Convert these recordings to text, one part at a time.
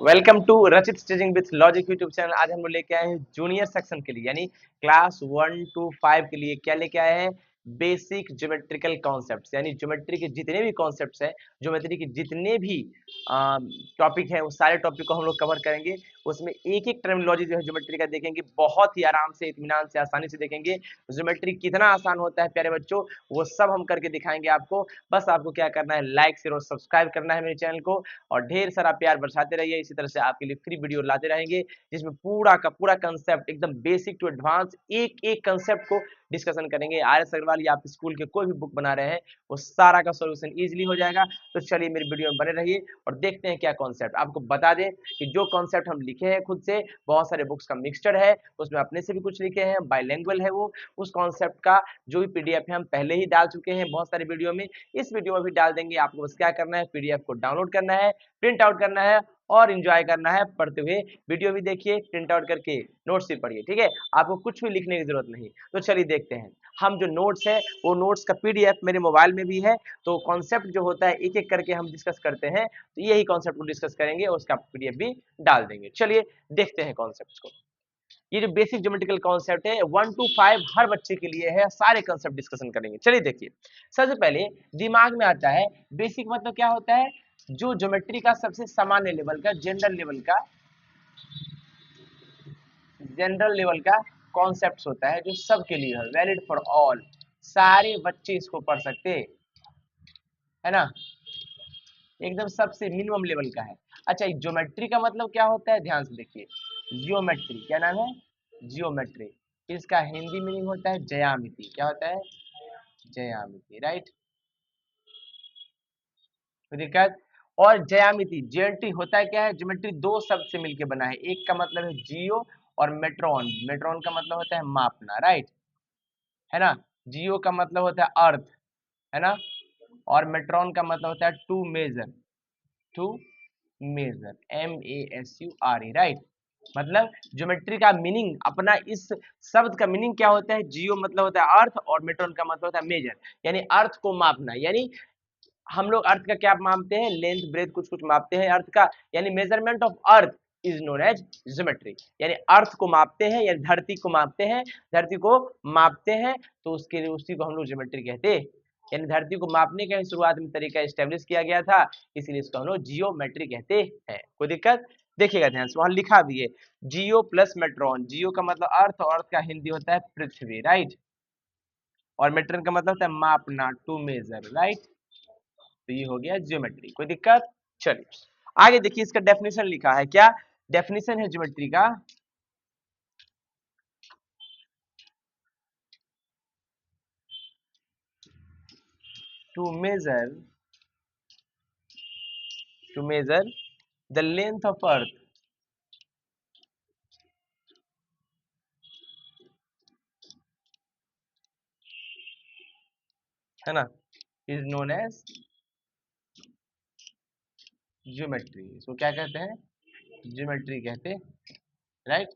Welcome to रचित staging with logic YouTube channel. आज हम लोग लेके आए हैं जूनियर सेक्शन के लिए यानी क्लास 1 to 5 के लिए। क्या लेके आए हैं? बेसिक ज्योमेट्रिकल कॉन्सेप्ट्स, यानी ज्योमेट्री के जितने भी कॉन्सेप्ट्स हैं, ज्योमेट्री के जितने भी टॉपिक हैं, वो सारे टॉपिक को हम लोग कवर करेंगे। उसमें एक एक टर्मिनोलॉजी जो है ज्योमेट्री का देखेंगे, बहुत ही आराम से, इत्मीनान से, आसानी से देखेंगे। ज्योमेट्री कितना आसान होता है प्यारे बच्चों, वो सब हम करके दिखाएंगे आपको। बस आपको क्या करना है, लाइक शेयर और सब्सक्राइब करना है मेरे चैनल को, और ढेर सारा प्यार बरसाते रहिए। इसी तरह से आपके लिए फ्री वीडियो लाते रहेंगे, जिसमें पूरा का पूरा कंसेप्ट एकदम बेसिक टू एडवांस, एक एक कंसेप्ट को डिस्कशन करेंगे। आर.एस. अग्रवाल या आप स्कूल के कोई भी बुक बना रहे हैं, वो सारा का सॉल्यूशन इजीली हो जाएगा। तो चलिए मेरी वीडियो में बने रहिए और देखते हैं क्या कॉन्सेप्ट। आपको बता दें कि जो कॉन्सेप्ट हम लिखे हैं खुद से, बहुत सारे बुक्स का मिक्सचर है, उसमें अपने से भी कुछ लिखे हैं, बाइलिंगुअल है वो। उस कॉन्सेप्ट का जो भी पीडीएफ है हम पहले ही डाल चुके हैं बहुत सारे वीडियो में, इस वीडियो में भी डाल देंगे। आपको बस क्या करना है, पीडीएफ को डाउनलोड करना है, प्रिंट आउट करना है और एंजॉय करना है पढ़ते हुए। वीडियो भी देखिए, प्रिंट आउट करके नोट्स भी पढ़िए, ठीक है? आपको कुछ भी लिखने की जरूरत नहीं। तो चलिए देखते हैं। हम जो नोट्स है, वो नोट्स का पीडीएफ मेरे मोबाइल में भी है। तो कॉन्सेप्ट जो होता है एक एक करके हम डिस्कस करते हैं, तो यही कॉन्सेप्ट को डिस्कस करेंगे और उसका पीडीएफ भी डाल देंगे। चलिए देखते हैं कॉन्सेप्ट को। ये जो बेसिक ज्योमेट्रिकल कॉन्सेप्ट है 1 to 5 हर बच्चे के लिए है, सारे कॉन्सेप्ट डिस्कशन करेंगे। चलिए देखिए, सबसे पहले दिमाग में आता है बेसिक मतलब क्या होता है, जो ज्योमेट्री का सबसे सामान्य लेवल का, जनरल लेवल का कॉन्सेप्ट होता है, जो सबके लिए है, वैलिड फॉर ऑल, सारे बच्चे इसको पढ़ सकते हैं, है ना? एकदम सबसे मिनिमम लेवल का है। अच्छा, ज्योमेट्री का मतलब क्या होता है, ध्यान से देखिए। जियोमेट्री, क्या नाम है? जियोमेट्री। इसका हिंदी मीनिंग होता है ज्यामिति। क्या होता है? ज्यामिति, राइट? कोई दिक्कत? और ज्यामिति, ज्योमेट्री होता है क्या है, ज्योमेट्री दो शब्द से मिलकर बना है। एक का मतलब है जियो और मेट्रॉन। मेट्रॉन का मतलब होता है मापना, राइट? है ना? जियो का मतलब होता है अर्थ, है ना? और मेट्रॉन का मतलब होता है to measure. To measure, MASURE, right? मतलब ज्योमेट्री का मीनिंग अपना, इस शब्द का मीनिंग क्या होता है, जियो मतलब होता है अर्थ और मेट्रॉन का मतलब होता है मेजर, यानी अर्थ को मापना। यानी हम लोग अर्थ का क्या मापते हैं, लेंथ ब्रेथ कुछ कुछ मापते हैं अर्थ का, यानी measurement of earth is known as geometry. यानी अर्थ को मापते हैं, यानी धरती को मापते हैं, धरती को मापते हैं, तो उसके लिए उसी को हम लोग ज्योमेट्री कहते हैं। यानी धरती को मापने का शुरुआत में तरीका एस्टेब्लिश किया गया था, इसीलिए इसको हम लोग जियोमेट्री कहते हैं। कोई दिक्कत? देखिएगा ध्यान से, वहां लिखा भी है जियो प्लस मेट्रॉन। जियो का मतलब अर्थ, और अर्थ का हिंदी होता है पृथ्वी, राइट? और मेट्रॉन का मतलब होता है मापना, टू मेजर, राइट? तो ये हो गया ज्योमेट्री। कोई दिक्कत? चलिए आगे देखिए, इसका डेफिनेशन लिखा है। क्या डेफिनेशन है ज्योमेट्री का? To measure, to measure the length of earth, है ना, इज नोन एज ज्योमेट्री। इसको क्या कहते हैं? ज्योमेट्री कहते हैं, राइट?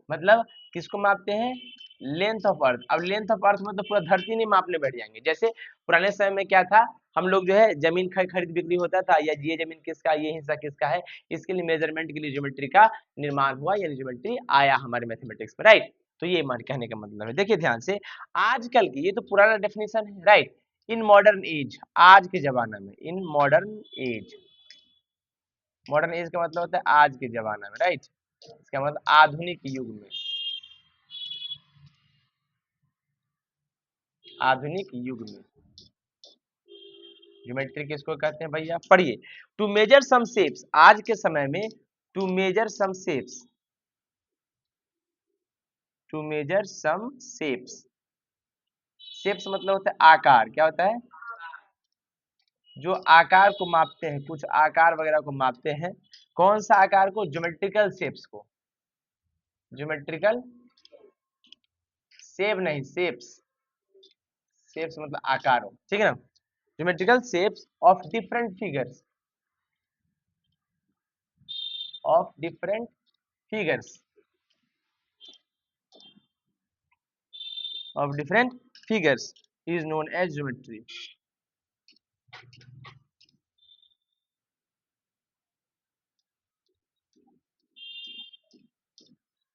मतलब किसको मापते हैं? लेंथ ऑफ अर्थ। अब लेंथ ऑफ अर्थ मतलब पूरा धरती नहीं मापने बैठ जाएंगे। जैसे पुराने समय में क्या था, हम लोग जो है जमीन खरीद बिक्री होता था, या ये जमीन किसका, ये हिस्सा किसका है, इसके लिए मेजरमेंट के लिए ज्योमेट्री का निर्माण हुआ, यानी ज्योमेट्री आया हमारे मैथमेटिक्स में, राइट? तो ये मान कहने का मतलब है। देखिए ध्यान से, आजकल की, ये तो पुराना डेफिनेशन है, राइट? इन मॉडर्न एज, आज के जमाना में, in modern age, modern age का मतलब होता है आज के जमाना में, राइट? इसका मतलब आधुनिक युग में, आधुनिक युग में ज्योमेट्री किसको कहते हैं भैया, पढ़िए। टू मेजर सम शेप्स, आज के समय में to measure some shapes, to measure some shapes. Shapes मतलब होता है आकार। क्या होता है? जो आकार को मापते हैं, कुछ आकार वगैरह को मापते हैं। कौन सा आकार को? ज्योमेट्रिकल शेप्स को। ज्योमेट्रिकल शेप नहीं, शेप्स। शेप्स मतलब आकारों, ठीक है ना? Geometrical shapes of different figures, of different figures, of different figures is known as geometry.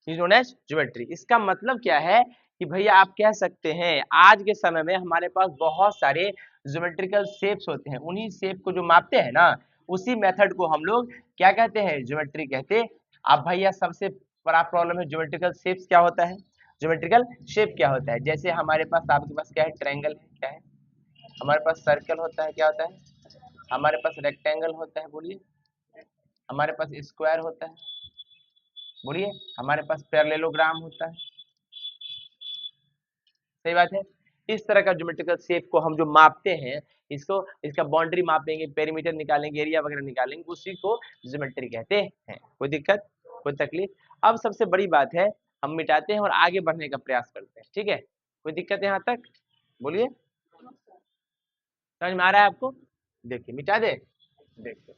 Is known as geometry. इसका मतलब क्या है कि भैया आप कह सकते हैं आज के समय में हमारे पास बहुत सारे ज्योमेट्रिकल शेप्स होते हैं, उन्हीं शेप को जो मापते हैं ना, उसी मेथड को हम लोग क्या कहते हैं, ज्योमेट्री कहते हैं। अब भैया सबसे बड़ा प्रॉब्लम है ज्योमेट्रिकल शेप्स क्या होता है, ज्योमेट्रिकल शेप क्या होता है। जैसे हमारे पास, आपके पास क्या है, ट्रायंगल है, क्या है हमारे पास, सर्कल होता है, क्या होता है हमारे पास, रेक्टेंगल होता है, बोलिए, हमारे पास स्क्वायर होता है, बोलिए, हमारे पास पैरेललोग्राम होता है, सही बात है। इस तरह का ज्योमेट्रिकल शेप को हम जो मापते हैं, इसको, इसका बाउंड्री मापेंगे, पेरीमीटर निकालेंगे, एरिया वगैरह निकालेंगे, उसी को ज्योमेट्री कहते हैं। कोई दिक्कत, कोई तकलीफ? अब सबसे बड़ी बात है, हम मिटाते हैं और आगे बढ़ने का प्रयास करते हैं, ठीक है। कोई दिक्कत है यहाँ तक, बोलिए, समझ में आ रहा है आपको? देखिए, मिटा दे, देखिए,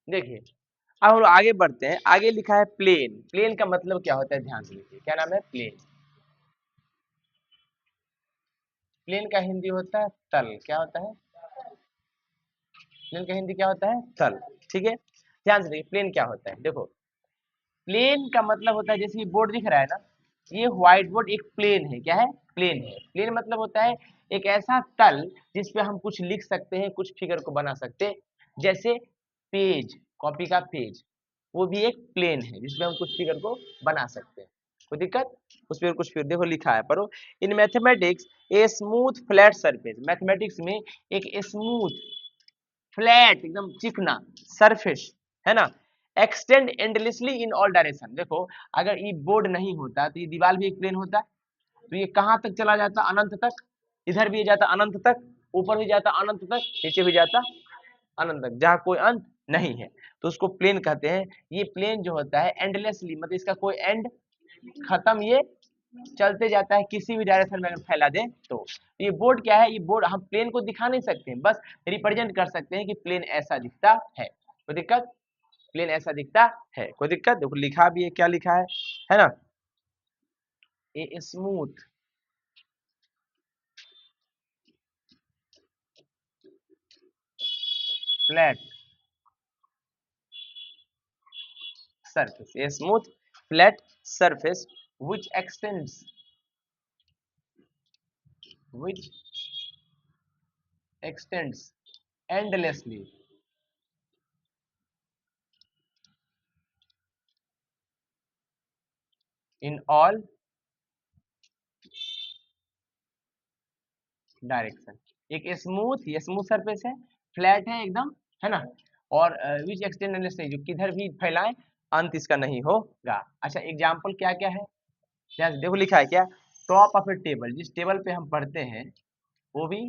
देखिए, अब हम लोग आगे बढ़ते हैं। आगे लिखा है प्लेन। प्लेन का मतलब क्या होता है, ध्यान से लिखिए, क्या नाम है, प्लेन। प्लेन का हिंदी होता है तल। क्या होता है, प्लेन का हिंदी क्या होता है, तल। ठीक है, ध्यान से देखिए, प्लेन क्या होता है। देखो, प्लेन का मतलब होता है, जैसे ये बोर्ड दिख रहा है ना, ये व्हाइट बोर्ड एक प्लेन है। क्या है, प्लेन है। प्लेन मतलब होता है एक ऐसा तल जिस पे हम कुछ लिख सकते हैं, कुछ फिगर को बना सकते हैं। जैसे पेज, कॉपी का पेज, वो भी एक प्लेन है जिसमें हम कुछ फिगर को बना सकते हैं। कोई दिक्कत, उस पर कुछ फिगर देखो लिखा है, पढ़ो। In mathematics a smooth flat surface, mathematics में एक स्मूथ फ्लैट एकदम चिकना सरफेस है ना, extend endlessly in all direction. देखो, अगर ये बोर्ड नहीं होता तो ये दीवार भी एक प्लेन होता, तो ये कहाँ तक चला जाता, अनंत तक। इधर भी जाता अनंत तक, ऊपर भी जाता अनंत तक, नीचे भी जाता अनंत तक, जहाँ कोई अंत नहीं है, तो उसको प्लेन कहते हैं। ये प्लेन जो होता है एंडलेसली, मतलब इसका कोई एंड खत्म, ये चलते जाता है, किसी भी डायरेक्शन में अगर फैला दें तो। ये बोर्ड क्या है, ये बोर्ड हम प्लेन को दिखा नहीं सकते हैं, बस रिप्रेजेंट कर सकते हैं कि प्लेन ऐसा दिखता है। कोई दिक्कत, प्लेन ऐसा दिखता है, कोई दिक्कत? देखो लिखा भी है, क्या लिखा है ना, a smooth flat surface, a smooth flat surface which extends endlessly in all direction. एक स्मूथ, ये स्मूथ सरफेस है, फ्लैट है एकदम, है ना, और विच एक्सटेंड एंडलेसली, जो किधर भी फैलाए अंत इसका नहीं होगा। अच्छा, एग्जांपल क्या क्या है, ध्यान से देखो, लिखा है क्या, टॉप ऑफ ए टेबल, जिस टेबल पे हम पढ़ते हैं वो भी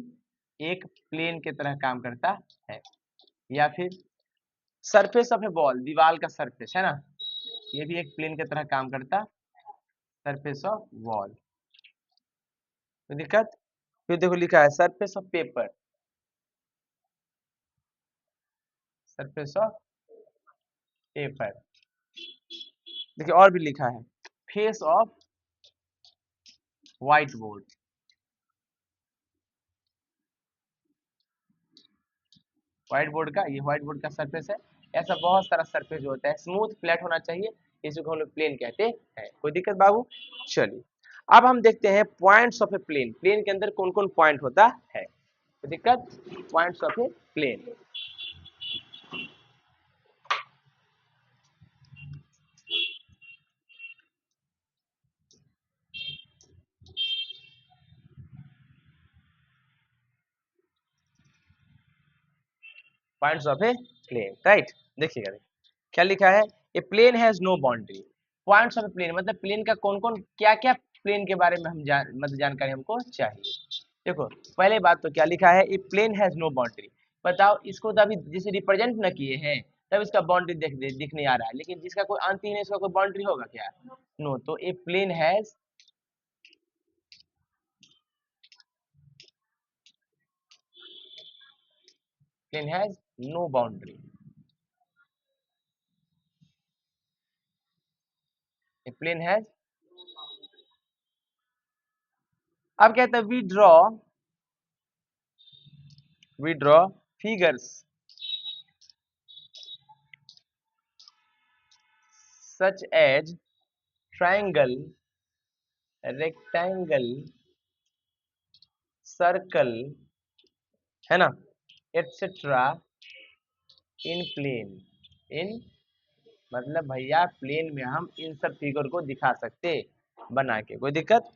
एक प्लेन की तरह काम करता है। या फिर सरफेस ऑफ ए बॉल, दीवार का सरफेस है ना, ये भी एक प्लेन की तरह काम करता, सरफेस ऑफ वॉल। तो दिक्कत, फिर देखो लिखा है surface of paper, surface of paper. देखिए और भी लिखा है, face of white board, white board का, ये व्हाइट बोर्ड का सरफेस है। ऐसा बहुत सारा सरफेस जो होता है स्मूथ फ्लैट होना चाहिए, इसी को हम लोग प्लेन कहते हैं। कोई दिक्कत बाबू? चलिए, अब हम देखते हैं points of a plane. Plane के अंदर कौन कौन पॉइंट होता है, कोई दिक्कत? Points of a plane, points of a plane, right. देखिएगा, क्या लिखा है, a plane has no boundary. Points of a plane मतलब प्लेन का कौन कौन क्या क्या प्लेन के बारे में हम मतलब जानकारी हमको चाहिए। देखो पहले बात तो क्या लिखा है, a plane has no boundary. बताओ इसको तो अभी जिसे रिप्रेजेंट न किए हैं तब इसका बाउंड्री दिख नहीं आ रहा है, लेकिन जिसका कोई अंत ही नहीं इसका कोई बाउंड्री होगा क्या? नो। तो a plane has no boundary. A plane has, अब कहते हैं we draw figures such as triangle, rectangle, circle, है ना, एटसेट्रा इन प्लेन। इन मतलब भैया प्लेन में हम इन सब फिगर को दिखा सकते बना के, कोई दिक्कत?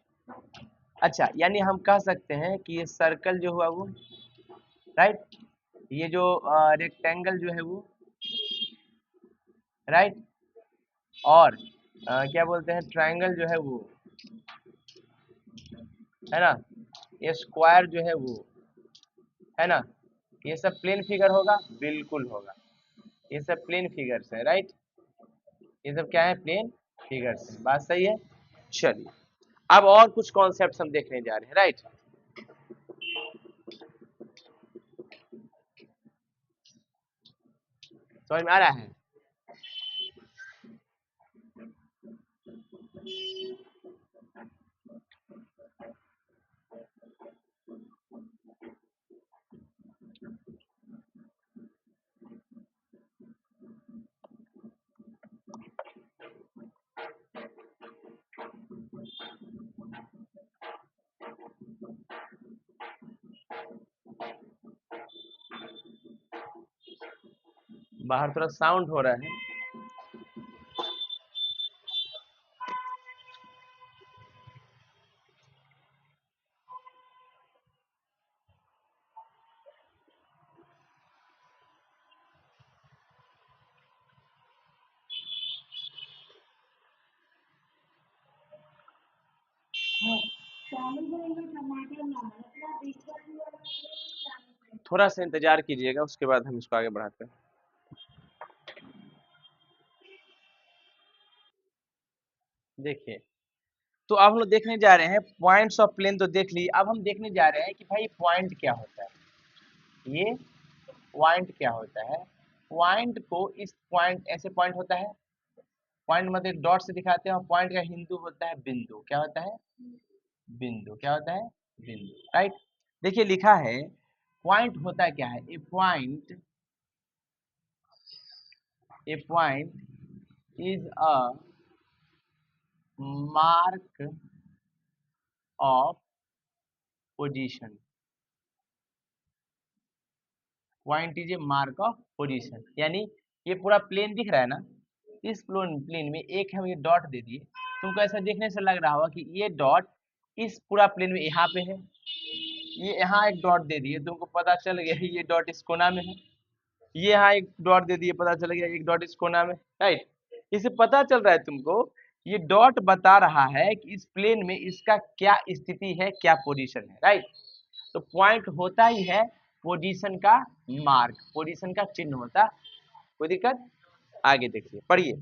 अच्छा यानी हम कह सकते हैं कि ये सर्कल जो हुआ वो, राइट, ये जो रेक्टेंगल जो है वो, राइट, और क्या बोलते हैं ट्रायंगल जो है वो, है ना, ये स्क्वायर जो है वो, है ना, ये सब प्लेन फिगर होगा, बिल्कुल होगा, ये सब प्लेन फिगर्स है, राइट, ये सब क्या है, प्लेन फिगर्स है, बात सही है। चलिए अब और कुछ कॉन्सेप्ट हम देखने जा रहे हैं, राइट। समझ में आ रहा है? बाहर थोड़ा साउंड हो रहा है। थोड़ा सा इंतजार कीजिएगा, उसके बाद हम इसको आगे बढ़ाते हैं। देखिए तो अब हम लोग देखने जा रहे हैं पॉइंट्स ऑफ प्लेन, तो देख ली, अब हम देखने जा रहे हैं कि भाई पॉइंट क्या होता है। ये पॉइंट क्या होता है, पॉइंट को इस पॉइंट, ऐसे पॉइंट होता है, पॉइंट मतलब डॉट से दिखाते हैं, और पॉइंट का हिंदू होता है बिंदु, क्या होता है, बिंदु, क्या होता है, बिंदु, राइट। देखिए लिखा है पॉइंट होता क्या है, a point is a mark of position, point is a mark of position, यानी ये पूरा प्लेन दिख रहा है ना, इस प्लेन में एक हम ये डॉट दे दिए, तुमको ऐसा देखने से लग रहा होगा कि ये डॉट इस पूरा प्लेन में यहाँ पे है, ये यहाँ एक डॉट दे दिए, तुमको पता चल गया ये डॉट इस कोना में है, ये यहाँ एक डॉट दे दिए, पता चल गया एक डॉट इस कोना में, राइट। इससे पता चल रहा है तुमको, ये डॉट बता रहा है कि इस प्लेन में इसका क्या स्थिति है, क्या पोजीशन है, राइट। तो पॉइंट होता ही है पोजीशन का मार्क, पोजीशन का चिन्ह होता, कोई दिक्कत? आगे देखिए, पढ़िए,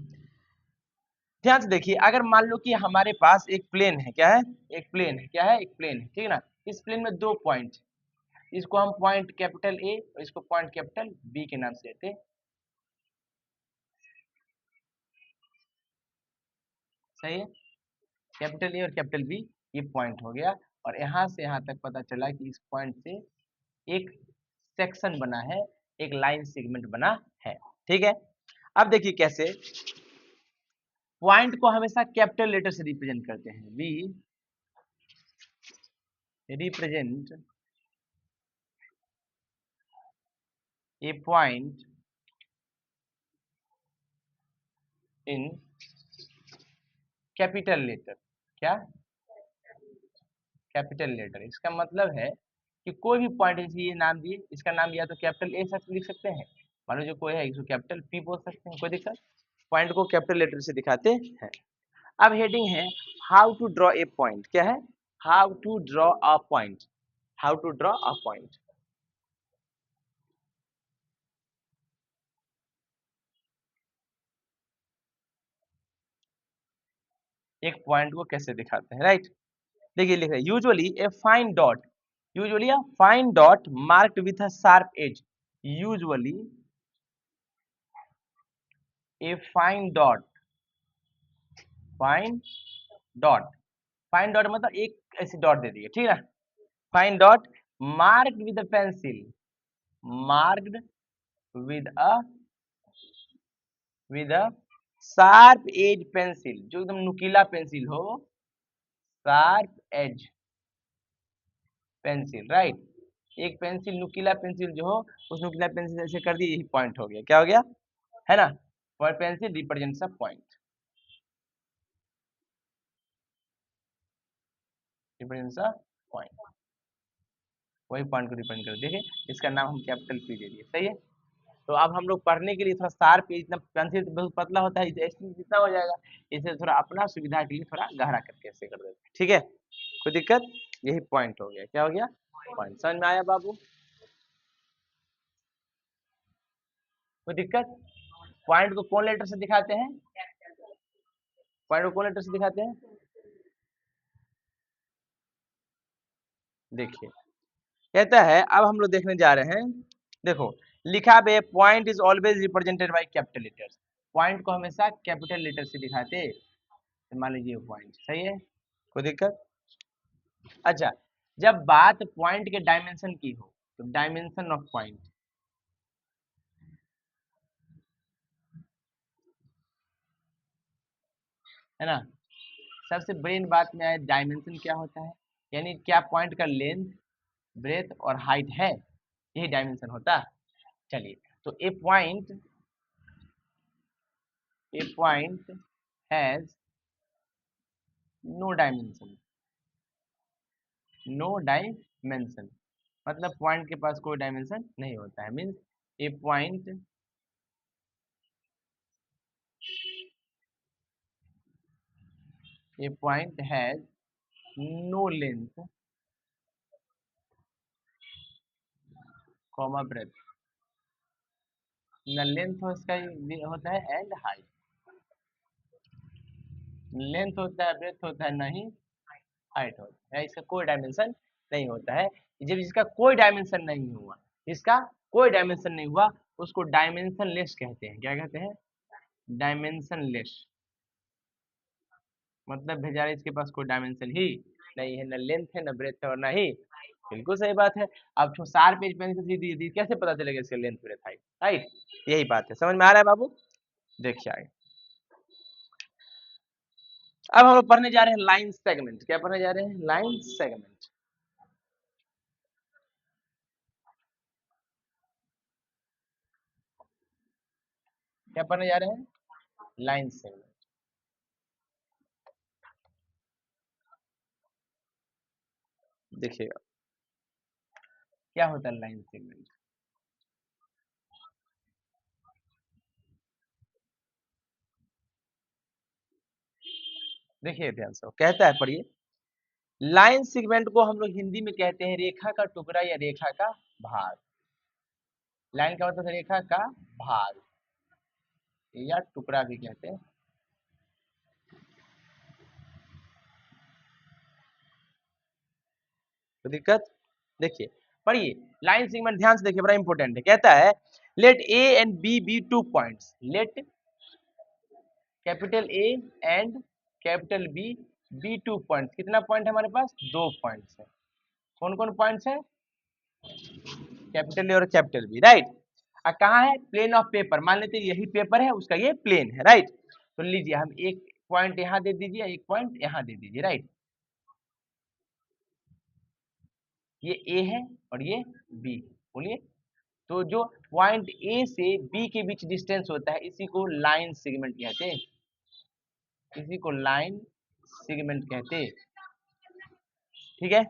ध्यान से देखिए, अगर मान लो कि हमारे पास एक प्लेन है, क्या है, एक प्लेन है, क्या है, एक प्लेन है, ठीक है ना, इस प्लेन में दो पॉइंट, इसको हम पॉइंट कैपिटल ए और इसको पॉइंट कैपिटल बी के नाम से लेते हैं, सही है, कैपिटल ए और कैपिटल बी, ये पॉइंट हो गया, और यहाँ से यहाँ तक पता चला कि इस पॉइंट से एक सेक्शन बना है, एक लाइन सेगमेंट बना है, ठीक है। अब देखिए कैसे, पॉइंट को हमेशा कैपिटल लेटर से रिप्रेजेंट करते हैं, we represent a point in capital letter, क्या, कैपिटल लेटर, इसका मतलब है कि कोई भी पॉइंट, जैसे ये नाम दिए, इसका नाम या तो कैपिटल ए से लिख सकते हैं, मान लो जो कोई है इसको कैपिटल पी बोल सकते हैं, कोई दिक्कत, पॉइंट को कैपिटल लेटर से दिखाते हैं। अब हेडिंग है how to draw a point. क्या है? How to draw a point. How to draw a point. एक पॉइंट को कैसे दिखाते हैं, राइट? देखिए लिखा है usually a fine dot, usually a fine dot marked with a sharp edge. Usually a fine dot, fine dot, fine dot मतलब एक ऐसी डॉट दे दी, ठीक है? Fine dot marked with a pencil, marked with a, with a sharp as pencil, जो एकदम नुकीला पेंसिल हो, शार्प एज पेंसिल, राइट? एक पेंसिल नुकीला पेंसिल जो हो, उस नुकीला पेंसिल ऐसे कर दी, यही पॉइंट हो गया। क्या हो गया? है ना? पर pencil represents a point, represents a point, वही पॉइंट को रिप्रेजेंट कर। देखिए इसका नाम हम कैपिटल पी दे दिए, सही है? तो अब हम लोग पढ़ने के लिए थोड़ा शार्प, इतना पेंसिल तो बहुत पतला होता है, ऐसे जितना हो जाएगा, इसे थोड़ा अपना सुविधा के लिए थोड़ा गहरा करके ऐसे कर देते हैं, ठीक है? कोई दिक्कत? यही पॉइंट हो गया। क्या हो गया? पॉइंट। समझ में आया बाबू? कोई दिक्कत? पॉइंट को कौन लेटर से दिखाते हैं? पॉइंट को कौन लेटर से दिखाते हैं? देखिए कहता है, अब हम लोग देखने जा रहे हैं। देखो लिखा है point is always represented by capital letters. Point को हमेशा कैपिटल लेटर से दिखाते हैं। तो मान लीजिए पॉइंट, सही है? कोई दिक्कत? अच्छा, जब बात पॉइंट के डायमेंशन की हो, तो डायमेंशन ऑफ पॉइंट, है ना? सबसे मेन बात में आए डायमेंशन क्या होता है, यानी क्या पॉइंट का लेंथ, ब्रेथ और हाइट है, यही डायमेंशन होता है। चलिए, तो a point has no dimension, no dimension मतलब पॉइंट के पास कोई डायमेंशन नहीं होता है। Means a point, a point has no length comma breadth, न लेंथ उसका होता है एंड हाइट, लेंथ होता है, ब्रेथ होता है, नहीं हाइट होता है, इसका कोई डायमेंशन नहीं होता है। जब इसका कोई डायमेंशन नहीं हुआ, इसका कोई डायमेंशन नहीं हुआ, उसको डायमेंशन लेस कहते हैं। क्या कहते हैं? Dimension less. मतलब बेचारे इसके पास कोई डायमेंशन ही नहीं है, न लेंथ है, न ब्रेथ है और ना ही, बिल्कुल सही बात है। अब जो 4 पेज पेंसिल दी दी कैसे पता चलेगा इसका लेंथ ब्रेथ हाइट, राइट? यही बात है। समझ में आ रहा है बाबू? देखिए आगे, अब हम लोग पढ़ने जा रहे हैं लाइन सेगमेंट। क्या पढ़ने जा रहे हैं? Line segment. क्या पढ़ने जा रहे हैं? Line segment. देखिएगा क्या होता है लाइन सेगमेंट। देखिए ध्यान से, कहता है, पढ़िए। लाइन सेगमेंट को हम लोग हिंदी में कहते हैं रेखा का टुकड़ा या रेखा का भाग। लाइन का मतलब रेखा का भाग या टुकड़ा भी कहते हैं। तो दिक्कत? देखिए पढ़िए, लाइन सेगमेंट ध्यान से देखिए, बड़ा इंपॉर्टेंट है। कहता है let A and B be 2 points, let capital A and capital B be 2 points. कितना पॉइंट है हमारे पास? 2 पॉइंट्स है। कौन कौन पॉइंट्स है? कैपिटल ए और कैपिटल बी, राइट? कहाँ है? Plane of paper. मान लेते हैं यही पेपर है, उसका ये प्लेन है, राइट? तो लीजिए हम एक पॉइंट यहाँ दे दीजिए, एक पॉइंट यहाँ दे दीजिए, राइट? ये ए है और ये बी है, बोलिए। तो जो पॉइंट ए से बी के बीच डिस्टेंस होता है, इसी को लाइन सेगमेंट कहते हैं, इसी को लाइन सेगमेंट कहते हैं, ठीक है?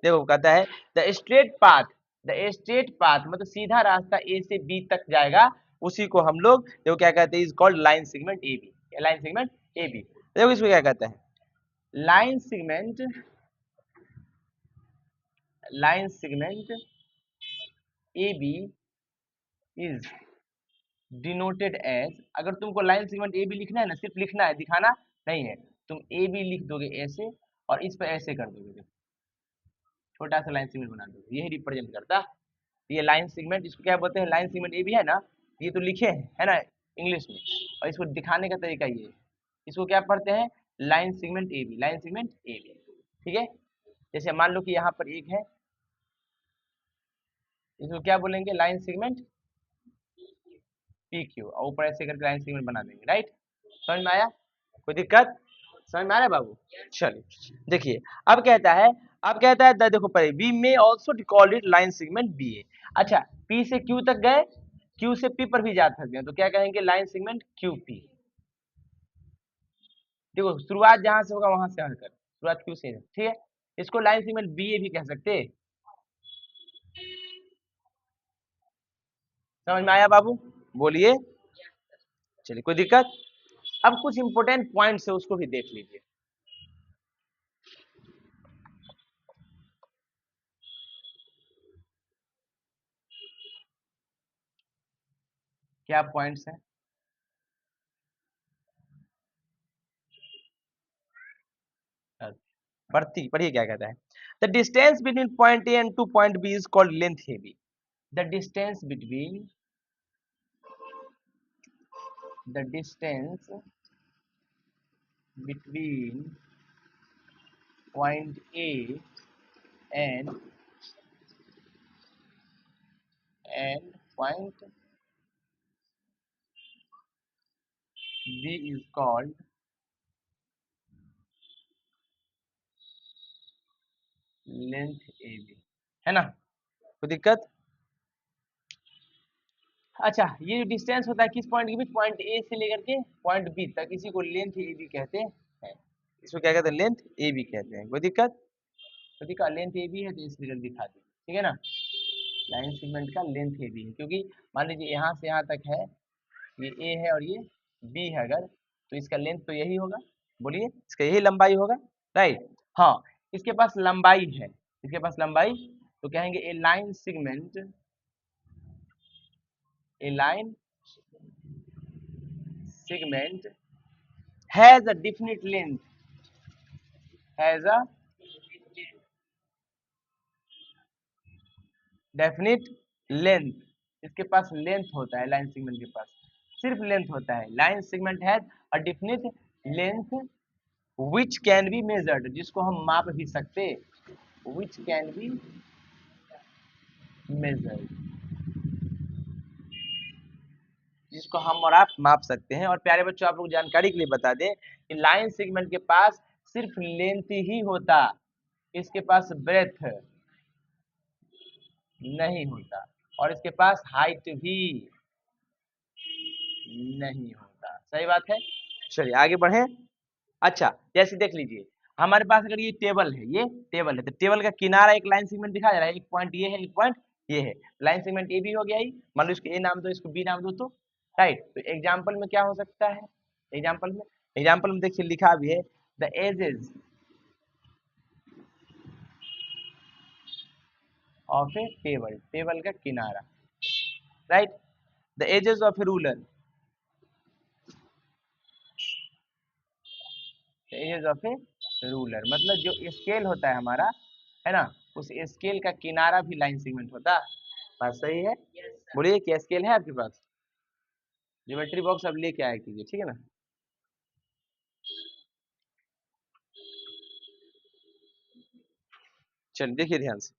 देखो कहता है the straight path, the straight path मतलब सीधा रास्ता ए से बी तक जाएगा, उसी को हम लोग देखो क्या कहते हैं, is called line segment A B, line segment A B. देखो इसको क्या कहते हैं, line segment, line segment A B is denoted as, अगर तुमको लाइन सेगमेंट ए बी लिखना है ना, सिर्फ लिखना है, दिखाना नहीं है, तुम ए बी लिख दोगे ऐसे और इस पर ऐसे कर दोगे, छोटा सा लाइन सेगमेंट बना दोगे, यही रिप्रेजेंट करता है। ये लाइन सेगमेंट, इसको क्या बोलते हैं, लाइन सेगमेंट ए बी है ना, ये तो लिखे हैं है ना इंग्लिश में, और इसको दिखाने का तरीका ये है, इसको क्या पढ़ते हैं, line segment A B, line segment A B, ठीक है। जैसे मान लो कि यहाँ पर एक है, इसको क्या बोलेंगे, लाइन सेगमेंट पी क्यू, और ऊपर ऐसे करके लाइन सेगमेंट बना देंगे, राइट। समझ में आया, कोई दिक्कत, समझ में आ रहा है बाबू। चलिए देखिए, अब कहता है, अब कहता है देखो पहले, we may also call it line segment B A. अच्छा, पी से क्यू तक गए, क्यू से पी पर भी जा सकते हैं, तो क्या कहेंगे, लाइन सेगमेंट क्यू पी। देखो शुरुआत जहां से होगा वहां से हटकर, शुरुआत क्यू से है, ठीक है। इसको लाइन सेगमेंट बी ए भी कह सकते हैं। समझ में आया बाबू, बोलिए। चलिए कोई दिक्कत। अब कुछ इंपोर्टेंट पॉइंट्स है, उसको भी देख लीजिए। क्या पॉइंट्स हैं, बढ़ती पढ़िए क्या कहता है, the distance between point A and to point B is called length A B. The distance between, the distance between point A and point B is called length AB, है ना, कोई दिक्कत। अच्छा, ये जो डिस्टेंस होता है किस पॉइंट के बीच, पॉइंट ए से लेकर के पॉइंट बी तक, इसी को लेंथ ए बी कहते हैं, इसको क्या कहते हैं, लेंथ ए बी कहते हैं, कोई दिक्कत। तो दिखा लेंथ ए बी है, तो इसलिए दिखा दी, ठीक है ना, लाइन सेगमेंट का लेंथ ए बी है, क्योंकि मान लीजिए यहाँ से यहाँ तक है, ये ए है और ये बी है, अगर तो इसका लेंथ तो यही होगा, बोलिए इसका यही लंबाई होगा, राइट। हाँ, इसके पास लंबाई है, इसके पास लंबाई, तो कहेंगे a line segment, a line segment has a definite length, has a definite length, इसके पास लेंथ होता है, लाइन सेगमेंट के पास सिर्फ लेंथ होता है, line segment has a definite length which can be measured, जिसको हम माप भी सकते, which can be measured, जिसको हम और आप माप सकते हैं। और प्यारे बच्चों, आप लोग जानकारी के लिए बता दें कि लाइन सेगमेंट के पास सिर्फ लेंथ ही होता, इसके पास ब्रेथ नहीं होता, और इसके पास हाइट भी नहीं होता, सही बात है। चलिए आगे बढ़े। अच्छा, जैसे देख लीजिए, हमारे पास अगर ये टेबल है, ये टेबल है, तो टेबल का किनारा एक लाइन सेगमेंट दिखा जा रहा है, एक पॉइंट ये है, एक पॉइंट ये है, लाइन सेगमेंट ए भी हो गया ही, मान लो इसको ए नाम दो, इसको बी नाम दो, तो राइट। तो एग्जाम्पल में क्या हो सकता है, एग्जाम्पल में देखिए लिखा भी है, the edges of a table, table का किनारा, right, the edges of a ruler, edges of a ruler, मतलब जो स्केल होता है हमारा, है ना, उस स्केल का किनारा भी लाइन सेगमेंट होता है। बात सही है, बोलिए क्या स्केल है आपके पास, ज्योमेट्री बॉक्स अब लेके आया कीजिए, ठीक है ना। चलिए देखिए ध्यान से,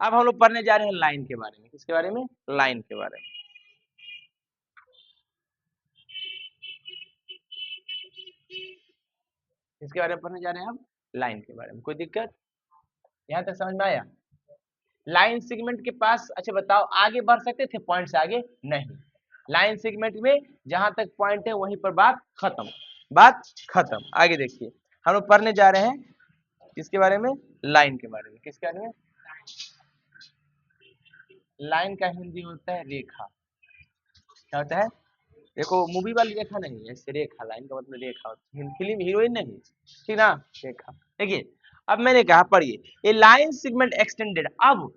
अब हम लोग पढ़ने जा रहे हैं लाइन के बारे में, किसके बारे में, लाइन के बारे में। किसके बारे में पढ़ने जा रहे हैं हम, लाइन के बारे में, कोई दिक्कत, यहाँ तक समझ में आया। लाइन सेगमेंट के पास, अच्छा बताओ आगे बढ़ सकते थे पॉइंट से आगे, नहीं, लाइन सेगमेंट में जहां तक पॉइंट है वहीं पर बात खत्म, बात खत्म। आगे देखिए, हम लोग पढ़ने जा रहे हैं किसके बारे में, लाइन के बारे में, किसके बारे में, लाइन का हिंदी होता है रेखा, क्या होता है, देखो मूवी वाली रेखा नहीं है, ऐसे रेखा, लाइन का मतलब रेखा होती है, फिल्म हीरोइन नहीं, ठीक ना, रेखा। देखिए अब मैंने कहा पढ़िए, ए लाइन सेगमेंट एक्सटेंडेड। अब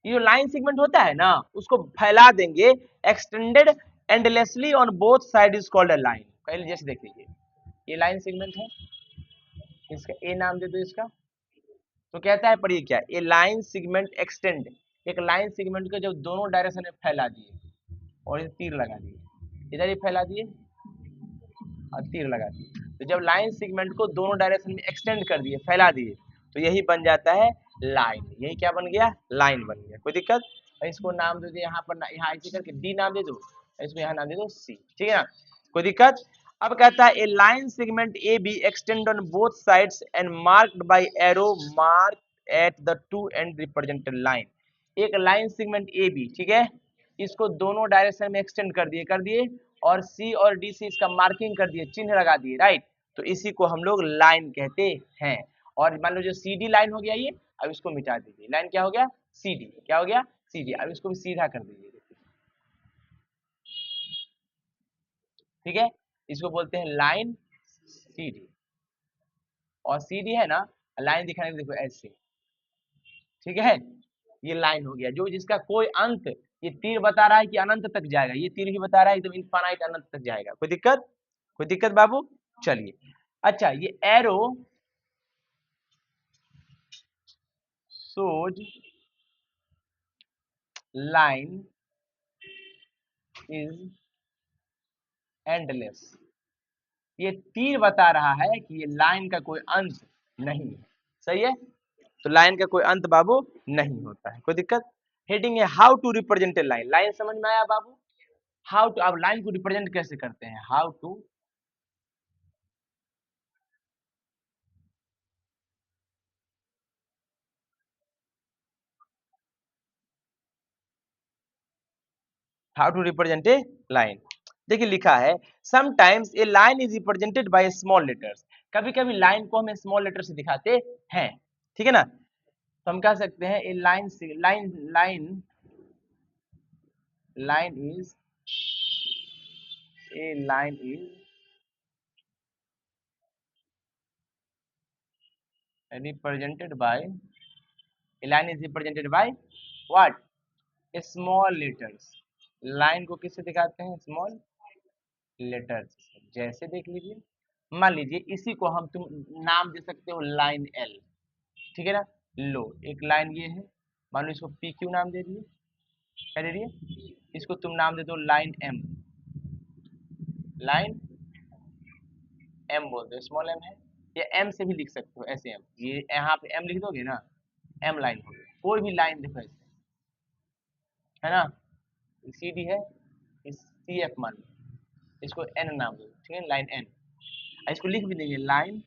ये जो लाइन सेगमेंट होता है ना, उसको फैला देंगे, extended endlessly on both side is called a line. पहले जैसे देख लीजिए, ये लाइन सेगमेंट है, इसका ए नाम दे दो इसका। तो कहता है पढ़िए क्या, ए लाइन सेगमेंट एक्सटेंड, एक लाइन सेगमेंट को जब दोनों डायरेक्शन में फैला दिए और ये तीर लगा दिए, इधर ही फैला दिए और तीर लगा दिए, तो जब लाइन सेगमेंट को दोनों डायरेक्शन में एक्सटेंड कर दिए, फैला दिए, तो यही बन जाता है लाइन। यही क्या बन गया, लाइन बन गया। कोई दिक्कत? इसको नाम दे दो यहाँ पर, यहाँ ऐसे करके डी नाम दे दो, इसको यहाँ नाम दे दो सी, ठीक है ना, कोई दिक्कत? अब कहता है a line segment A B extend on both sides and marked by arrow mark at the two end represented line. एक लाइन सेगमेंट ए बी, ठीक है, इसको दोनों डायरेक्शन में एक्सटेंड कर दिए और सी और डी से इसका मार्किंग कर दिए, चिन्ह लगा दिए, राइट। तो इसी को हम लोग लाइन कहते हैं। और मान लो जो सी डी लाइन हो गया ये, अब इसको मिटा दीजिए, लाइन क्या हो गया, सी डी, क्या हो गया, सी डी। अब इसको भी सीधा कर दीजिए, ठीक है, इसको बोलते हैं लाइन सी डी। और सी डी है ना, लाइन दिखाने के, देखो ऐसे, ठीक है, ये लाइन हो गया, जो जिसका कोई अंत, ये तीर बता रहा है कि अनंत तक जाएगा, ये तीर भी बता रहा है एकदम इनफाइनाइट अनंत तक जाएगा। कोई दिक्कत? कोई दिक्कत बाबू? चलिए, अच्छा, ये arrow shows line is endless। ये तीर बता रहा है कि ये लाइन का कोई अंत नहीं है, सही है, तो लाइन का कोई अंत बाबू नहीं होता है। कोई दिक्कत? हेडिंग है how to represent a line. Line समझ में आया बाबू? हाउ टू, अब लाइन को रिप्रेजेंट कैसे करते हैं, how to represent a line. देखिए लिखा है, sometimes a line is represented by small letters. कभी कभी लाइन को हम स्मॉल लेटर से दिखाते हैं, ठीक है ना, तो हम कह सकते हैं ए लाइन से, line line line is, A line is represented by, a line is represented by what, small letters। Line को किससे दिखाते हैं, स्मॉल लेटर्स। जैसे देख लीजिए, मान लीजिए इसी को हम तुम नाम दे सकते हो लाइन एल, ठीक है ना, लो एक लाइन ये है, मान लो इसको पी क्यू नाम दे दिए, क्या दे दिए, इसको तुम नाम दे दो लाइन एम, लाइन एम बोल दो, स्मॉल एम है, या एम से भी लिख सकते हो, ऐसे एम, ये यहाँ पे एम लिख दोगे ना, एम लाइन हो गई, कोई भी लाइन देखो ऐसे, है ना, सी डी है, इस सी एफ मान लो, इसको एन नाम दो, ठीक है, लाइन एन, इसको लिख भी देंगे लाइन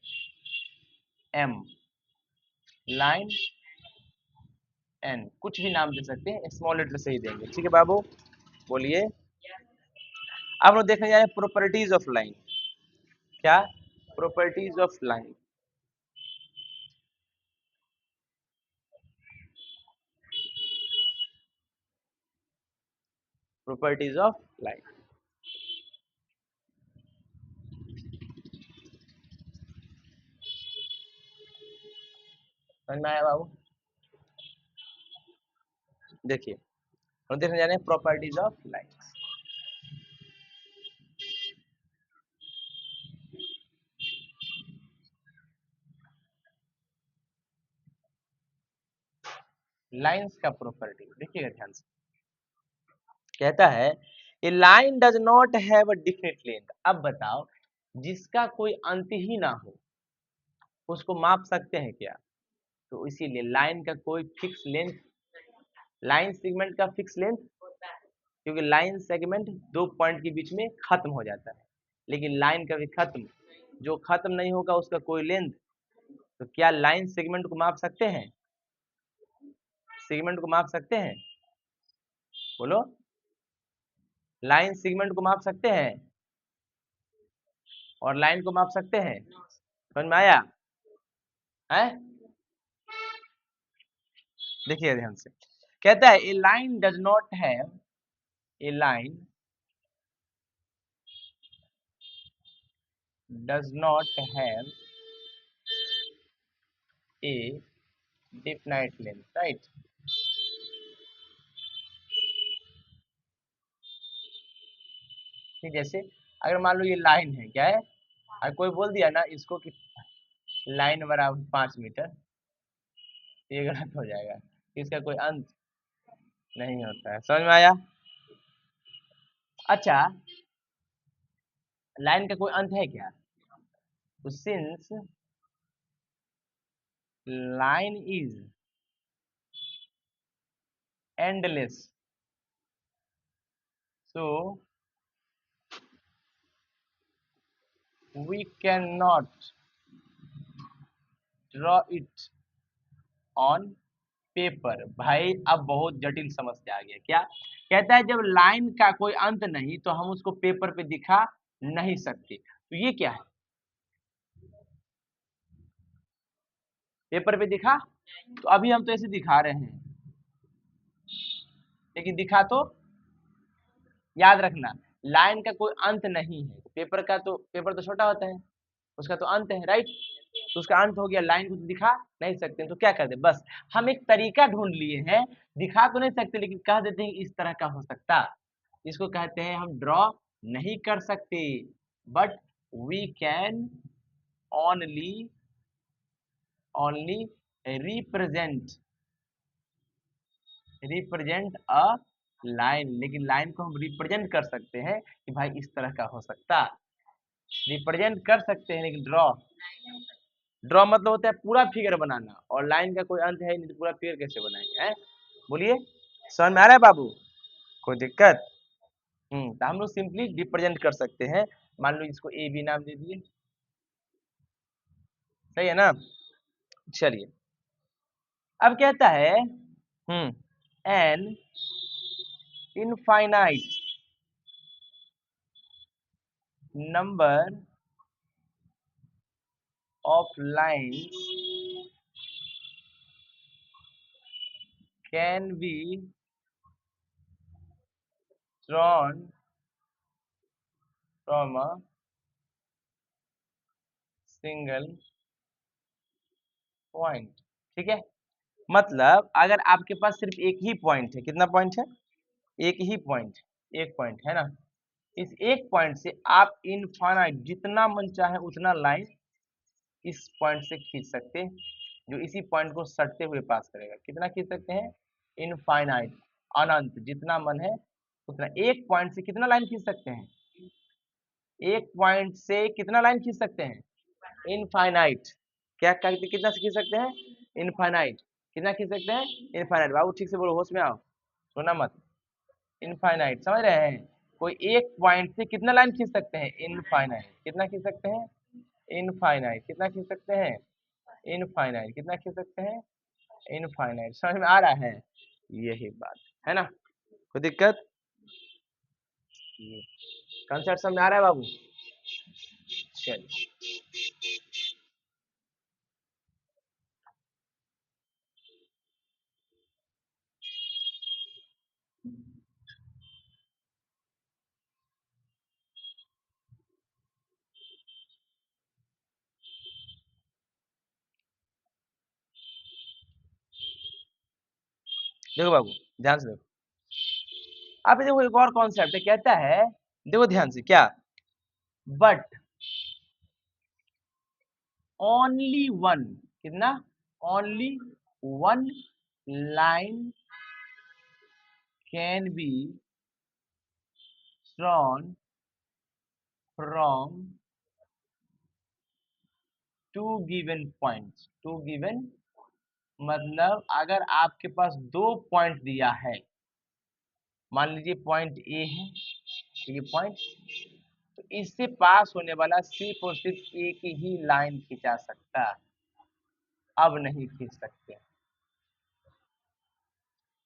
एम, लाइन एन, कुछ भी नाम दे सकते हैं, स्मॉल लेटर से ही देंगे, ठीक है बाबू, बोलिए। अब लोग देखने जा रहे हैं प्रॉपर्टीज ऑफ लाइन। क्या? Properties of line. Properties of line, समझ में आया बाबू? देखिए हम देखने जा रहे हैं प्रॉपर्टीज ऑफ लाइन। लाइंस का प्रॉपर्टी देखिएगा ध्यान से, कहता है a line does not have a definite length. अब बताओ, जिसका कोई अंत ही ना हो उसको माप सकते हैं क्या? तो इसीलिए लाइन का कोई फिक्स लेंथ, लाइन सेगमेंट का फिक्स लेंथ, क्योंकि लाइन सेगमेंट दो पॉइंट के बीच में खत्म हो जाता है, लेकिन लाइन का भी खत्म, जो खत्म नहीं होगा उसका कोई लेंथ। तो क्या लाइन सेगमेंट को माप सकते हैं? सेगमेंट को माप सकते हैं? बोलो, लाइन सेगमेंट को माप सकते हैं और लाइन को माप सकते हैं? समझ में आया है? देखिए ध्यान से, कहता है a line does not have, a line does not have a defined length, right. ठीक, जैसे अगर मान लो ये लाइन है, क्या है, अगर कोई बोल दिया ना इसको कि लाइन बराबर 5 मीटर, ये गलत हो जाएगा, इसका कोई अंत नहीं होता है, समझ में आया। अच्छा, लाइन का कोई अंत है क्या? तो since line is endless, so we cannot draw it on paper. भाई अब बहुत जटिल समस्या आ गया, क्या कहता है, जब लाइन का कोई अंत नहीं तो हम उसको पेपर पे दिखा नहीं सकते, तो ये क्या है, पेपर पे दिखा, तो अभी हम तो ऐसे दिखा रहे हैं, लेकिन दिखा तो, याद रखना, लाइन का कोई अंत नहीं है, पेपर का तो, पेपर तो छोटा होता है, उसका तो अंत है, राइट। तो उसका अंत हो गया, लाइन को तो दिखा नहीं सकते, तो क्या कर दे, बस हम एक तरीका ढूंढ लिए हैं, दिखा तो नहीं सकते लेकिन कह देते हैं इस तरह का हो सकता, इसको कहते हैं हम ड्रॉ नहीं कर सकते, but we can only only represent represent a line, लेकिन लाइन को हम रिप्रेजेंट कर सकते हैं कि भाई इस तरह का हो सकता, रिप्रेजेंट कर सकते हैं, लेकिन ड्रॉ, ड्रॉ मतलब होता है पूरा फिगर बनाना, और लाइन का कोई अंत है नहीं तो पूरा फिगर कैसे बनाएंगे, हैं? बोलिए, समझ में आ रहा है बाबू, कोई दिक्कत? तो हम लोग सिंपली रिप्रेजेंट कर सकते हैं, मान लो इसको ए बी नाम दे दिए, सही है ना। चलिए, अब कहता है an infinite number of lines can be drawn from a single point, ठीक है, मतलब अगर आपके पास सिर्फ एक ही पॉइंट है, कितना पॉइंट है, एक ही पॉइंट, एक पॉइंट है ना, इस एक पॉइंट से आप इनफाइनाइट जितना मन चाहे उतना लाइन इस पॉइंट से खींच सकते हैं, जो इसी पॉइंट को सटते हुए पास करेगा, कितना खींच सकते हैं, इनफाइनाइट, अनंत, जितना मन है उतना, एक पॉइंट से कितना लाइन खींच सकते हैं, एक पॉइंट से कितना लाइन खींच सकते हैं, इनफाइनाइट, क्या कहते, कितना से खींच सकते हैं, इनफाइनाइट, कितना खींच सकते हैं, इनफाइनाइट, बाबू ठीक से बोलो, होश में आओ, सोना मत, इनफाइनाइट, समझ रहे हैं, कोई एक पॉइंट से कितना लाइन खींच सकते हैं, इनफाइनाइट, कितना खींच सकते हैं, इनफाइनाइट, कितना खींच सकते हैं, इनफाइनाइट, कितना खींच सकते हैं, इनफाइनाइट, समझ में आ रहा है, यही बात है ना, कोई दिक्कत, कंसेप्ट समझ में आ रहा है बाबू, चलिए, देखो बाबू, ध्यान से देखो, अब देखो एक और कॉन्सेप्ट है, कहता है, देखो ध्यान से, क्या, बट ओनली वन, कितना, only one line can be drawn from two given points, two given मतलब अगर आपके पास दो पॉइंट दिया है, मान लीजिए पॉइंट ए है, ये पॉइंट, तो इससे पास होने वाला सिर्फ और सिर्फ एक ही लाइन खींचा सकता, अब नहीं खींच सकते,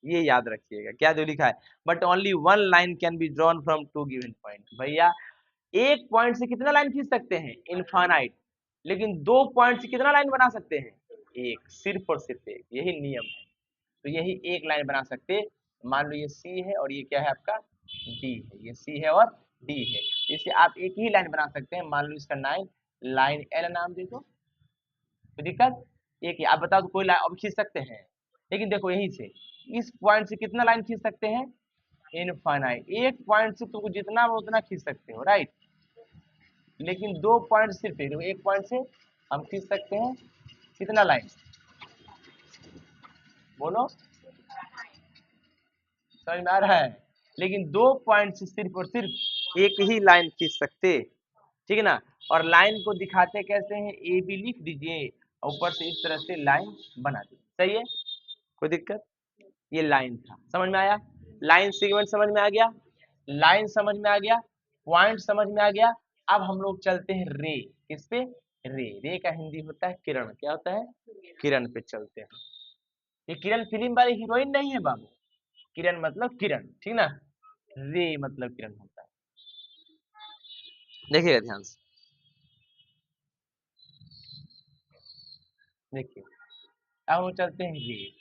ये याद रखिएगा, क्या जो लिखा है, but only one line can be drawn from two given point, भैया एक पॉइंट से कितना लाइन खींच सकते हैं, इनफाइनाइट, लेकिन दो पॉइंट से कितना लाइन बना सकते हैं, एक, सिर्फ और सिर्फ एक, यही नियम है, तो यही एक लाइन बना सकते, मान लो ये सी है और ये क्या है आपका डी है, ये सी है और डी है, इसे आप एक ही लाइन बना सकते हैं। मान लो इसका लाइन एल नाम दे दो, कोई दिक्कत? एक ही। आप बताओ तो कोई लाइन अब खींच सकते हैं, लेकिन देखो यहीं से इस पॉइंट से कितना लाइन खींच सकते हैं? इनफाइनाइट। एक पॉइंट से तुमको जितना हो उतना खींच सकते हो, राइट। लेकिन दो पॉइंट सिर्फ एक पॉइंट से हम खींच सकते हैं कितना लाइन? बोलो, समझ में आ रहा है? लेकिन दो पॉइंट से सिर्फ और सिर्फ एक ही लाइन खींच सकते, ठीक है ना। और लाइन को दिखाते कैसे हैं? ए बी लिख दीजिए, ऊपर से इस तरह से लाइन बना दीजिए, सही है, कोई दिक्कत? ये लाइन था, समझ में आया? लाइन सेगमेंट समझ में आ गया, लाइन समझ में आ गया, पॉइंट समझ में आ गया। अब हम लोग चलते हैं रे, किस पे? रे का हिंदी होता है किरण। क्या होता है? किरण पे चलते हैं। ये किरण फिल्म वाली हीरोइन नहीं है बाबू, किरण मतलब किरण, ठीक ना। रे मतलब किरण होता है, देखिएगा ध्यान से, देखिए। अब हम चलते हैं रे,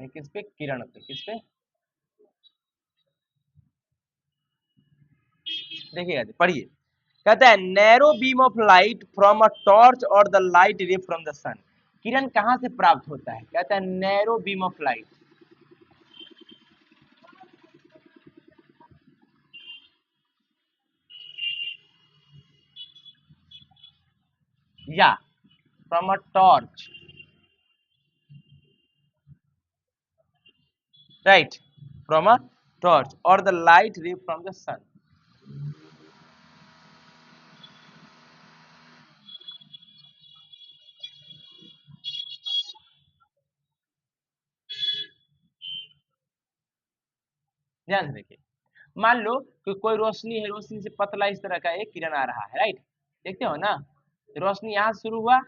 किस पे? किरण पे, किस पे? देखिएगा, पढ़िए। कहता है narrow beam of light from a torch और the light ray from the sun. किरण कहां से प्राप्त होता है? कहता है नैरो बीम ऑफ लाइट, या from a torch, right, from a torch और the light ray from the sun. ध्यान से देखिए, मान लो कि कोई रोशनी है, रोशनी से पतला इस तरह का एक किरण आ रहा है, राइट, देखते हो ना। रोशनी यहाँ से शुरू हुआ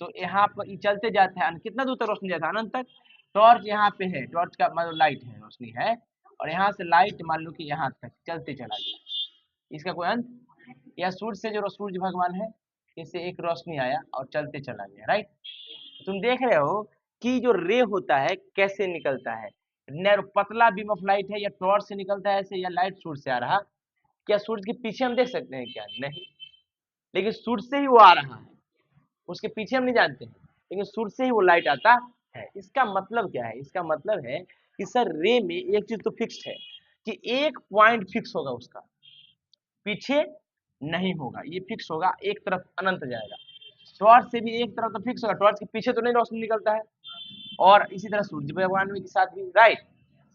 तो यहाँ पर ये चलते जाता है, कितना दूर तक रोशनी जाता है? अनंत तक। टॉर्च यहाँ पे है, टॉर्च का मतलब लाइट है, रोशनी है, और यहाँ से लाइट मान लो कि यहाँ तक चलते चला गया, इसका कोई अंत? या सूर्य से जो सूर्य भगवान है, इससे एक रोशनी आया और चलते चला गया, राइट। तुम देख रहे हो कि जो रे होता है कैसे निकलता है, नैरो पतला बीम ऑफ लाइट है, या टॉर्च से निकलता है ऐसे, या लाइट सूर्य से आ रहा। क्या सूर्य के पीछे हम देख सकते हैं? क्या नहीं, लेकिन सूर्य से ही वो आ रहा है, उसके पीछे हम नहीं जानते हैं, लेकिन सूर्य से ही वो लाइट आता है। इसका मतलब क्या है? इसका मतलब है कि सर रे में एक चीज तो फिक्स्ड है कि एक पॉइंट फिक्स होगा, उसका पीछे नहीं होगा, ये फिक्स होगा, एक तरफ अनंत जाएगा। टॉर्च से भी एक तरफ तो फिक्स होगा, टॉर्च के पीछे तो नहीं रोशनी निकलता है, और इसी तरह सूर्य भगवान के साथ भी, राइट।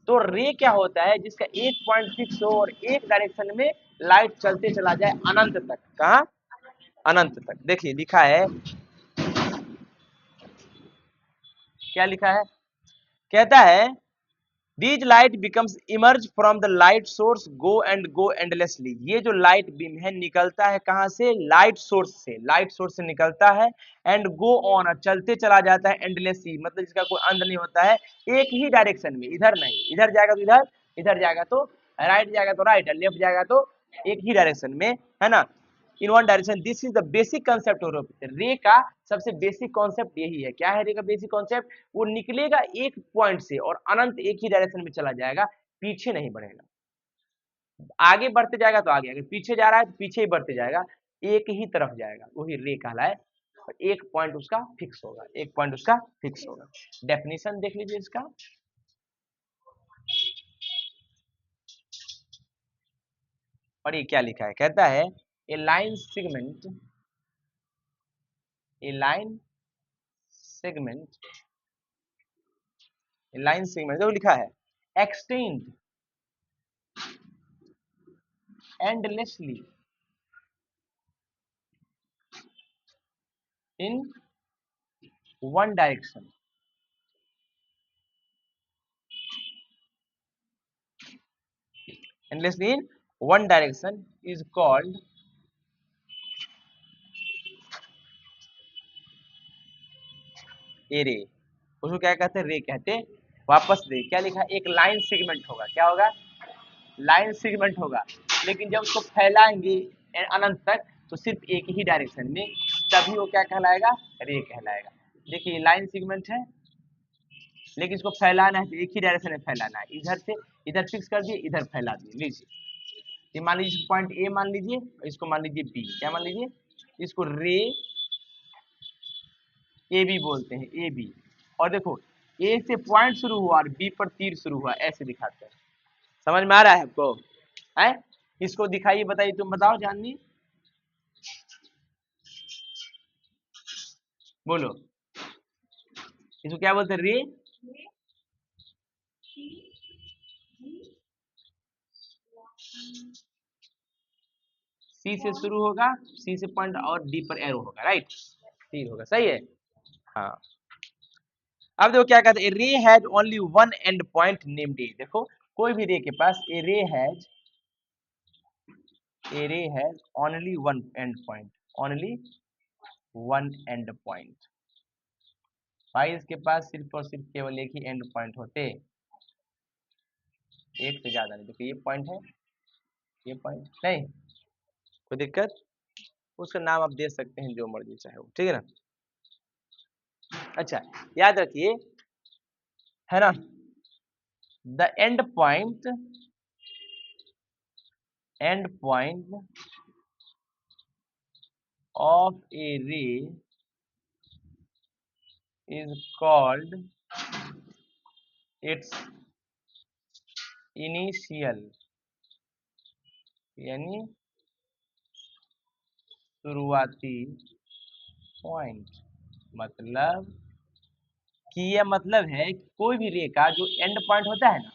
तो रे क्या होता है? जिसका एक पॉइंट फिक्स हो और एक डायरेक्शन में लाइट चलते चला जाए अनंत तक। कहा? अनंत तक। देखिए लिखा है, क्या लिखा है? कहता है these light becomes emerge from the light source go endlessly. ये जो लाइट बीम है निकलता है कहां से? लाइट सोर्स से, लाइट सोर्स से निकलता है, एंड गो ऑन, चलते चला जाता है एंडलेसली, मतलब इसका कोई अंत नहीं होता है, एक ही डायरेक्शन में, इधर नहीं, इधर जाएगा तो इधर, इधर जाएगा तो राइट, जाएगा तो राइट, लेफ्ट जाएगा तो एक ही डायरेक्शन में, है ना, in one direction. This is the basic concept of रे का। सबसे बेसिक कॉन्सेप्ट यही है। क्या है रे का बेसिक कॉन्सेप्ट? वो निकलेगा एक पॉइंट से और अनंत एक ही डायरेक्शन में चला जाएगा, पीछे नहीं बढ़ेगा। आगे बढ़ते जाएगा तो आगे, अगर पीछे जा रहा है तो पीछे ही बढ़ते जाएगा, एक ही तरफ जाएगा, वही रे कहलाए। और एक पॉइंट उसका फिक्स होगा, एक पॉइंट उसका फिक्स होगा। डेफिनेशन देख लीजिए इसका। और ये क्या लिखा है? कहता है a line segment, a line segment, a line segment जो लिखा है, extend endlessly in one direction, endlessly in one direction is called ए रे। उसको क्या कहते हैं? रे कहते हैं। वापस दे, क्या लिखा है? एक लाइन सेगमेंट होगा, क्या होगा? लाइन सेगमेंट होगा, लेकिन जब उसको फैलाएंगे अनंत तक तो सिर्फ एक ही डायरेक्शन में, तभी वो क्या कहलाएगा? रे कहलाएगा। देखिए लाइन सेगमेंट है, लेकिन इसको फैलाना है तो एक ही डायरेक्शन में फैलाना है, इधर से इधर फिक्स कर दिए, इधर फैला दिए, लीजिए ये मान लीजिए पॉइंट ए मान लीजिए, इसको मान लीजिए बी, क्या मान लीजिए, इसको रे ए बी बोलते हैं, ए बी। और देखो ए से पॉइंट शुरू हुआ और बी पर तीर शुरू हुआ, ऐसे दिखाते हैं। समझ में आ रहा है आपको? है, इसको दिखाइए, बताइए, तुम बताओ जाननी, बोलो, इसको क्या बोलते हैं? रे सी से शुरू होगा, सी से पॉइंट और डी पर एरो होगा, राइट, तीर होगा, सही है। हाँ, अब देखो क्या कहते हैं, ray has only one end point named A. देखो कोई भी रे के पास a ray has only one end point, only one end point. भाई इसके पास सिर्फ और सिर्फ केवल एक ही एंड पॉइंट होते, एक से ज्यादा नहीं। देखो ये पॉइंट है, ये पॉइंट नहीं, कोई दिक्कत, उसका नाम आप दे सकते हैं जो मर्जी चाहे वो, ठीक है ना। अच्छा याद रखिए, है ना, the end point of a ray is called its initial, यानी शुरुआती पॉइंट। मतलब कि यह मतलब है कि कोई भी रे का जो एंड पॉइंट होता है ना,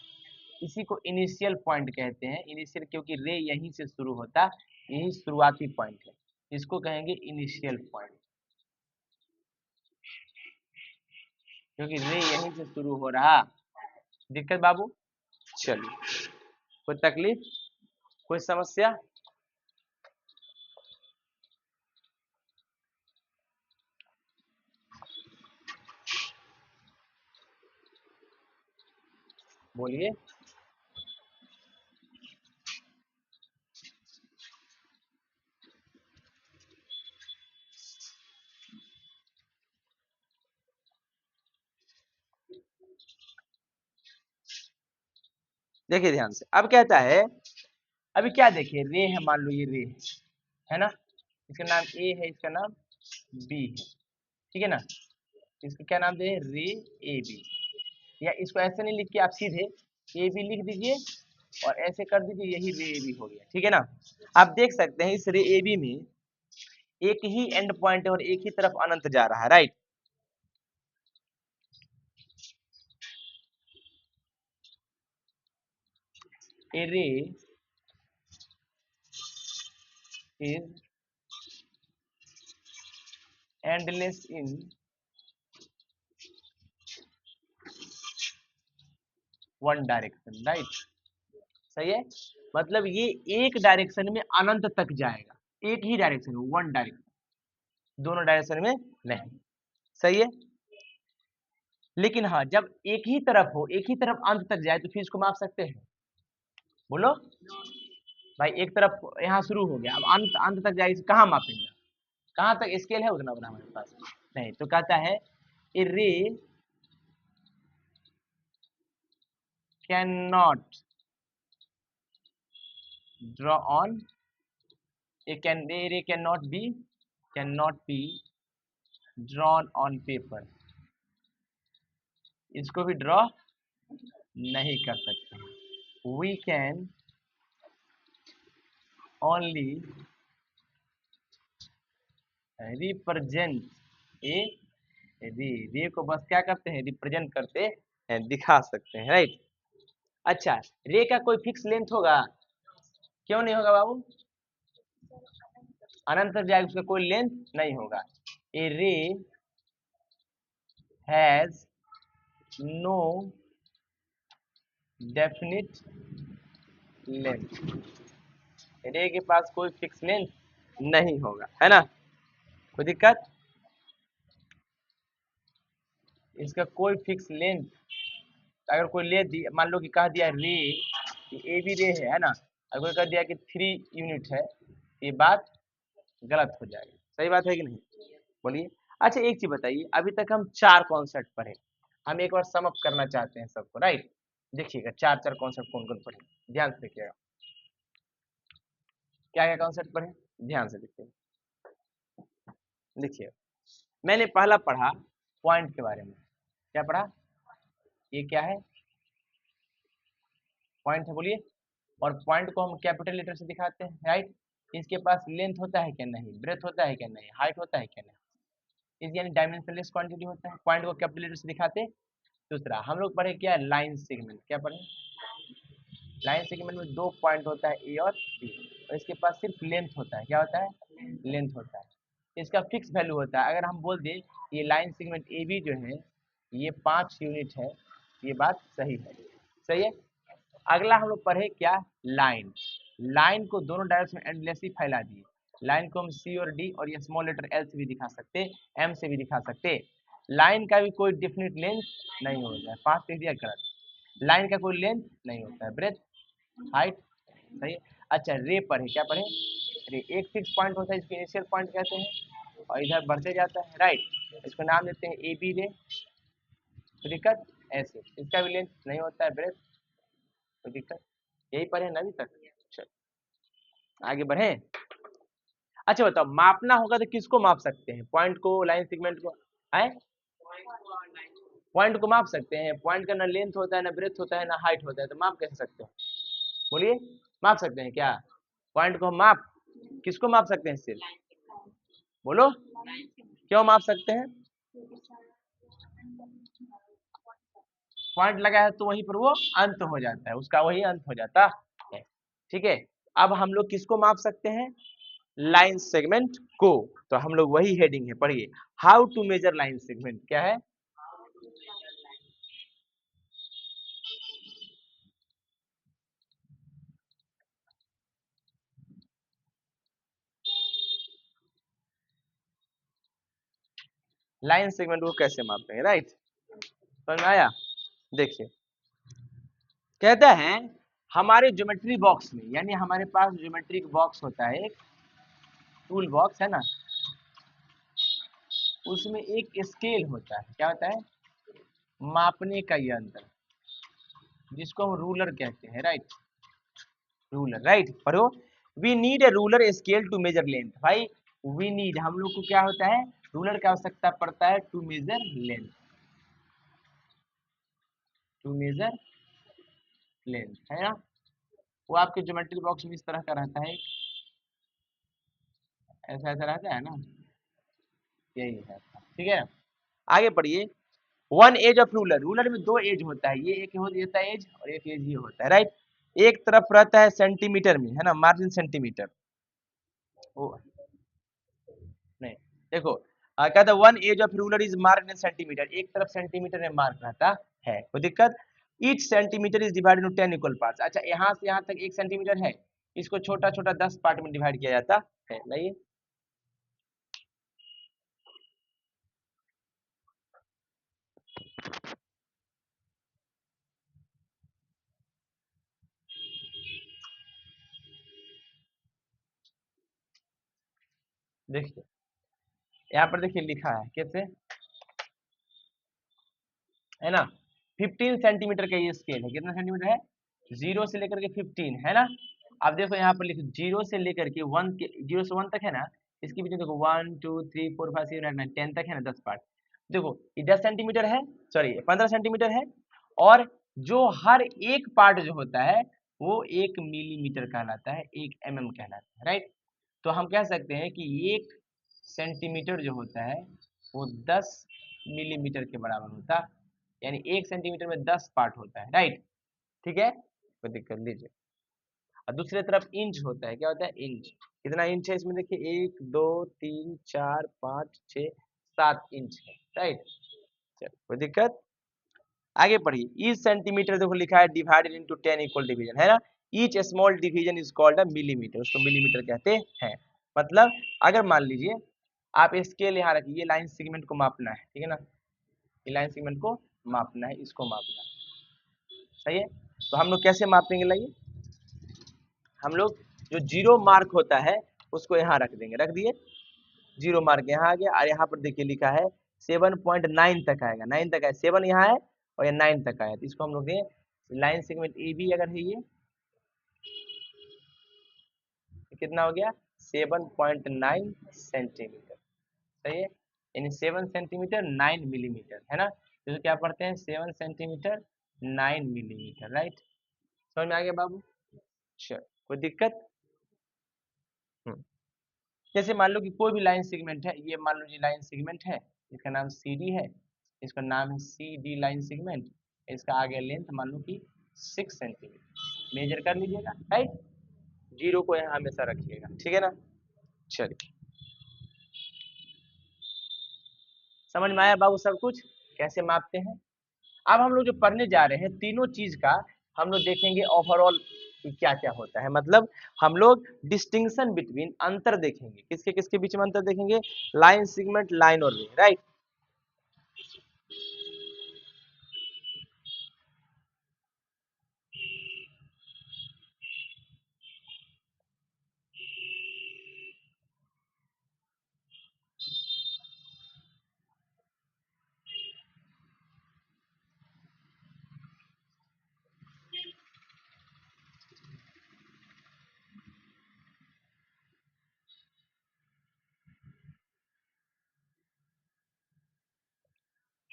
इसी को इनिशियल पॉइंट कहते हैं। इनिशियल क्योंकि रे यहीं से शुरू होता, यही शुरुआती पॉइंट है, इसको कहेंगे इनिशियल पॉइंट, क्योंकि रे यहीं से शुरू हो रहा। दिक्कत बाबू? चलिए, कोई तकलीफ, कोई समस्या? बोलिए। देखिए ध्यान से, अब कहता है, अभी क्या देखिए, रे है, मान लो ये रे है ना, इसका नाम ए है, इसका नाम बी है, ठीक है ना, इसको क्या नाम दे, रे ए बी। या इसको ऐसे नहीं लिख के आप सीधे ए बी लिख दीजिए और ऐसे कर दीजिए, यही रे ए बी हो गया, ठीक है ना। आप देख सकते हैं इस रे ए बी में एक ही एंड पॉइंट है और एक ही तरफ अनंत जा रहा है, राइट। ए रे is endless in one direction, right, सही है। मतलब ये एक डायरेक्शन में अनंत तक जाएगा, एक ही डायरेक्शन में, वन डायरेक्शन, दोनों डायरेक्शन में नहीं, सही है। लेकिन हाँ, जब एक ही तरफ हो, एक ही तरफ अंत तक जाए तो फिर इसको माप सकते हैं, बोलो भाई। एक तरफ यहाँ शुरू हो गया, अब अंत अंत तक जाए, कहाँ मापेंगे, कहाँ तक स्केल है उतना बना हमारे पास नहीं। तो कहता है a ray can not draw on, a ray can not be drawn on paper, इसको भी ड्रॉ नहीं कर सकते। We can only represent a ray को बस क्या करते हैं, रिप्रेजेंट करते हैं, दिखा सकते हैं, राइट। अच्छा, रे का कोई फिक्स लेंथ होगा? क्यों नहीं होगा बाबू? अनंत तक जाएगा, उसका कोई लेंथ नहीं होगा। ए ray has no definite length, ray के पास कोई फिक्स लेंथ नहीं होगा, है ना, कोई दिक्कत? इसका कोई फिक्स लेंथ, अगर कोई ले दिया, मान लो कि कह दिया रे, ए बी रे है ना, अगर कोई कह दिया कि 3 यूनिट है, ये बात गलत हो जाएगी, सही बात है कि नहीं, बोलिए। अच्छा एक चीज बताइए, अभी तक हम 4 कॉन्सेप्ट पढ़े, हम एक बार सम अप करना चाहते हैं सबको, राइट। देखिएगा 4 कॉन्सेप्ट कौन कौन पढ़े, ध्यान से देखिएगा। क्या क्या कॉन्सेप्ट पढ़े, ध्यान से देखिए। देखिए मैंने पहला पढ़ा पॉइंट के बारे में, क्या पढ़ा, ये क्या है, पॉइंट है, बोलिए। और पॉइंट को हम कैपिटल लेटर से दिखाते हैं, राइट। इसके पास लेंथ होता है क्या, नहीं, ब्रेथ होता है क्या, नहीं, हाइट होता है क्या, नहीं, इस यानी डायमेंशनलेस क्वांटिटी होता है, पॉइंट को कैपिटल लेटर से दिखाते। दूसरा हम लोग पढ़े क्या, लाइन सेगमेंट, क्या पढ़े, लाइन सेगमेंट में दो पॉइंट होता है ए और बी, और इसके पास सिर्फ लेंथ होता है, क्या होता है, लेंथ होता है, इसका फिक्स वैल्यू होता है। अगर हम बोल दें ये लाइन सेगमेंट ए बी जो है ये 5 यूनिट है, ये बात सही है, सही है। अगला हम लोग पढ़े क्या, लाइन, लाइन को दोनों डायरेक्शन में एंडलेसली फैला दिए, लाइन को हम सी और डी और ये स्मॉल लेटर एल से भी दिखा सकते, एम से भी दिखा सकते। लाइन का भी कोई डेफिनेट लेंथ नहीं होता है, 5 लिख दिया गलत, लाइन का कोई लेंथ नहीं होता है, ब्रेथ, हाइट, सही है। अच्छा रे पढ़े, क्या पढ़े, रे एक फिक्स पॉइंट होता है, इसको इनिशियल पॉइंट कहते हैं और इधर बढ़ते जाता है, राइट, इसको नाम देते हैं ए बी रे, कोई दिक्कत, ऐसे इसका भी लेंथ नहीं होता है, ब्रेथ, कोई दिक्कत, यही पढ़े ना अभी तक, चलो आगे बढ़े। अच्छा बताओ मापना होगा तो किसको माप सकते हैं, पॉइंट को, लाइन सेगमेंट को, आए, पॉइंट को माप सकते हैं, पॉइंट का ना लेंथ होता है, ना ब्रेथ होता है, ना हाइट होता है, तो माप कैसे सकते हैं, बोलिए, माप सकते हैं क्या, पॉइंट को हम माप, किसको माप सकते हैं सिर्फ, बोलो, क्यों माप सकते हैं, पॉइंट लगा है तो वहीं पर वो अंत हो जाता है, उसका वही अंत हो जाता है, ठीक है। अब हम लोग किसको माप सकते हैं, लाइन सेगमेंट को, तो हम लोग वही हेडिंग है, पढ़िए, how to measure line segment, क्या है, लाइन सेगमेंट को कैसे मापेंगे, राइट, समझ में आया। देखिए कहता है हमारे ज्योमेट्री बॉक्स में, यानी हमारे पास ज्योमेट्रिक बॉक्स होता है, एक टूल बॉक्स है ना, उसमें एक स्केल होता है, क्या होता है, मापने का यंत्र, जिसको हम रूलर कहते हैं, राइट, रूलर, राइट, पढ़ो, we need a ruler scale to measure length, भाई वी नीड, हम लोग को क्या होता है, रूलर की आवश्यकता पड़ता है to measure length, to measure length, है ना, वो आपके ज्योमेट्री बॉक्स में इस तरह का रहता है, ऐसा ऐसा रहता है ना, यही है, ठीक है। आगे पढ़िए, one edge of ruler, ruler में दो एज होता है, ये एक होता है एज और एक एज ये होता है, राइट, एक तरफ रहता है सेंटीमीटर में, है ना, मार्जिन सेंटीमीटर, वो नहीं, देखो कहता है one edge of ruler is mark in centimeter, एक तरफ सेंटीमीटर में मार्क रहता है, कोई दिक्कत, each centimeter is divided into 10 equal parts, अच्छा यहाँ से यहाँ तक 1 सेंटीमीटर है, इसको छोटा छोटा 10 पार्ट में डिवाइड किया जाता है, नहीं, देखिए यहाँ पर देखिए लिखा है कैसे, है ना, 15 सेंटीमीटर का ये स्केल है, कितना सेंटीमीटर है, 0 से लेकर के 15, है ना। अब देखो यहाँ पर लिखो 0 से लेकर के 1 के, 0 से 1 तक है ना, इसके बीच में देखो 1 2 3 4 5 6 7 8 9 10 तक है ना, 10 पार्ट, देखो ये 10 सेंटीमीटर है, सॉरी 15 सेंटीमीटर है, और जो हर एक पार्ट जो होता है वो 1 मिलीमीटर कहलाता है, 1 mm कहलाता है, राइट। तो हम कह सकते हैं कि 1 सेंटीमीटर जो होता है वो 10 मिलीमीटर के बराबर होता है, यानी 1 सेंटीमीटर में 10 पार्ट होता है, राइट, ठीक है, कोई दिक्कत लीजिए। और दूसरी तरफ इंच होता है, क्या होता है, इंच, कितना इंच है इसमें देखिए, 1 2 3 4 5 6 7 इंच है, राइट, चलो कोई दिक्कत। आगे पढ़िए, ईच सेंटीमीटर देखो लिखा है डिवाइडेड इनटू 10 इक्वल डिवीजन, है ना, each small division is called a millimetre, उसको मिलीमीटर कहते हैं। मतलब अगर मान लीजिए आप स्केल यहाँ रखिए, ये लाइन सेगमेंट को मापना है, ठीक है ना, ये लाइन सेगमेंट को मापना है, इसको मापना है, सही है। तो हम लोग कैसे मापेंगे, लाइए, हम लोग जो जीरो मार्क होता है उसको यहाँ रख देंगे, रख दिए, जीरो मार्क यहाँ आ गया, और यहाँ पर देखिए लिखा है 7.9 तक आएगा, 9 तक आया, 7 यहाँ है और ये 9 तक आया, तो इसको हम लोग लाइन सेगमेंट ए बी अगर है ये कितना हो गया 7.9 सेंटीमीटर। सही है, यानी 7 सेंटीमीटर 9 मिलीमीटर है ना, तो क्या पढ़ते हैं 7 सेंटीमीटर 9 मिलीमीटर, राइट। समझ में आ गया बाबू। चलो कोई दिक्कत। हम्म। जैसे मान लो कि कोई भी लाइन सेगमेंट है, ये मान लो जी लाइन सेगमेंट है, इसका नाम सी डी है, इसका नाम है सी डी लाइन सेगमेंट, इसका आगे लेंथ मान लो कि 6 सेंटीमीटर मेजर कर लीजिएगा, राइट। जीरो को यहाँ हमेशा रखिएगा, ठीक है ना। चलिए समझ में आया बाबू सब कुछ कैसे मापते हैं। अब हम लोग जो पढ़ने जा रहे हैं तीनों चीज का हम लोग देखेंगे ओवरऑल क्या क्या होता है, मतलब हम लोग डिस्टिंक्शन बिटवीन अंतर देखेंगे, किसके किसके बीच में अंतर देखेंगे, लाइन सेगमेंट लाइन और रे, राइट।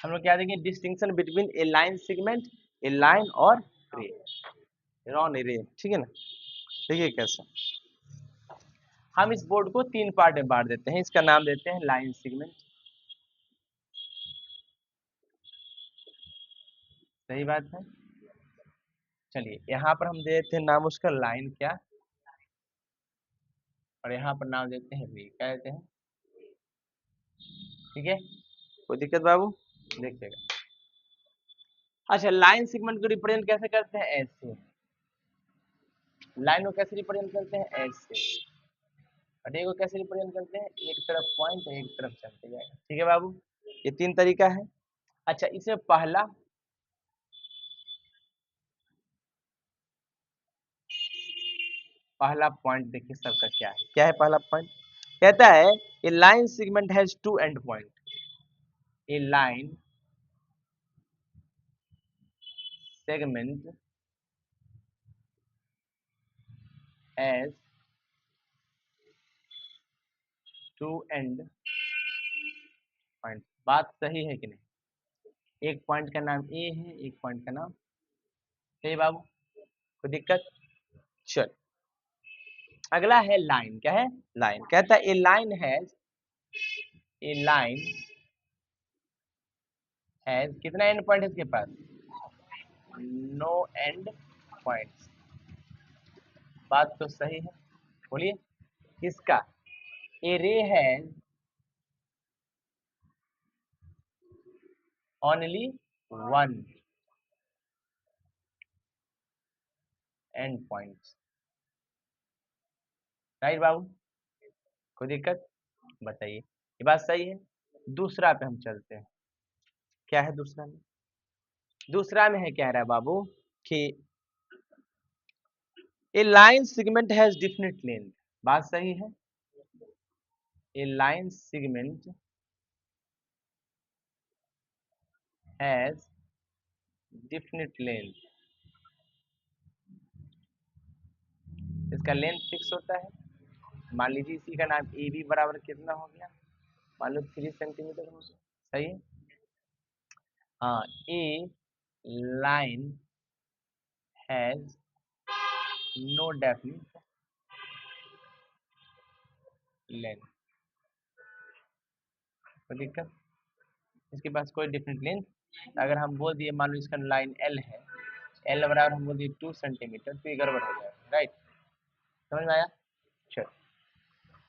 हम लोग क्या देखेंगे, distinction between A line segment, a line और रे, रॉन रे, ठीक है ना। देखिए कैसे हम इस बोर्ड को तीन पार्ट में बांट देते हैं, इसका नाम देते हैं लाइन सेगमेंट, सही बात है। चलिए यहाँ पर हम दे देते हैं नाम उसका लाइन क्या, और यहाँ पर नाम देते हैं रे, क्या देते हैं, ठीक है। कोई दिक्कत बाबू, देखिएगा। अच्छा लाइन सेगमेंट को रिप्रेजेंट कैसे करते हैं, ऐसे, लाइन को कैसे रिप्रेजेंट करते हैं, ऐसे, और रे को कैसे रिप्रेजेंट करते हैं, एक तरफ पॉइंट एक तरफ चलते जाएगा, ठीक है बाबू। ये तीन तरीका है। अच्छा इसमें पहला पहला पॉइंट देखिए सबका क्या है पहला पॉइंट, कहता है a line segment has two end point, a line segment has two end point. बात सही है कि नहीं, एक पॉइंट का नाम ए है, एक पॉइंट का नाम, सही बाबू, कोई दिक्कत। चल अगला है लाइन, क्या है, लाइन, कहता है ए लाइन हैज कितना एंड पॉइंट है इसके पास, नो एंड पॉइंट्स। बात तो सही है, बोलिए किसका, a ray has only one end point, right बाबू, कोई दिक्कत, बताइए ये बात सही है। दूसरा पे हम चलते हैं, क्या है दूसरा में, दूसरा में है कह रहा है बाबू कि a line segment has definite length, बात सही है, a line segment has definite length, इसका लेंथ फिक्स होता है। मान लीजिए इसी का नाम ए बी बराबर कितना हो गया, मान लो 3 सेंटीमीटर हो गया, सही है। हाँ a line has no definite length, कोई दिक्कत, इसके पास कोई डिफरेंट लेंथ, अगर हम बोल दिए मान लो इसका लाइन एल है, एल बराबर हम बोल दिए 2 सेंटीमीटर, तो ये गड़बड़ हो जाएगा, राइट। समझ में आया। चलो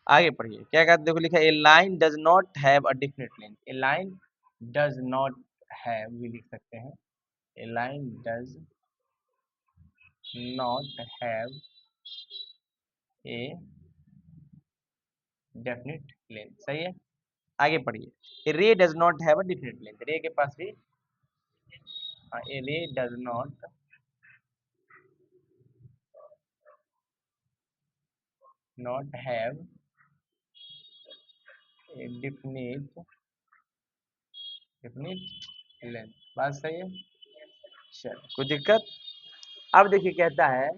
आगे पढ़िए क्या कहते, देखो लिखा a line does not have a definite length, a line does not have भी लिख सकते हैं, a line does not have a definite length, सही है। आगे पढ़िए, ray does not have a definite length, ray के पास भी a ray does not have a definite length, बात सही है। चलो कोई दिक्कत। अब देखिए कहता है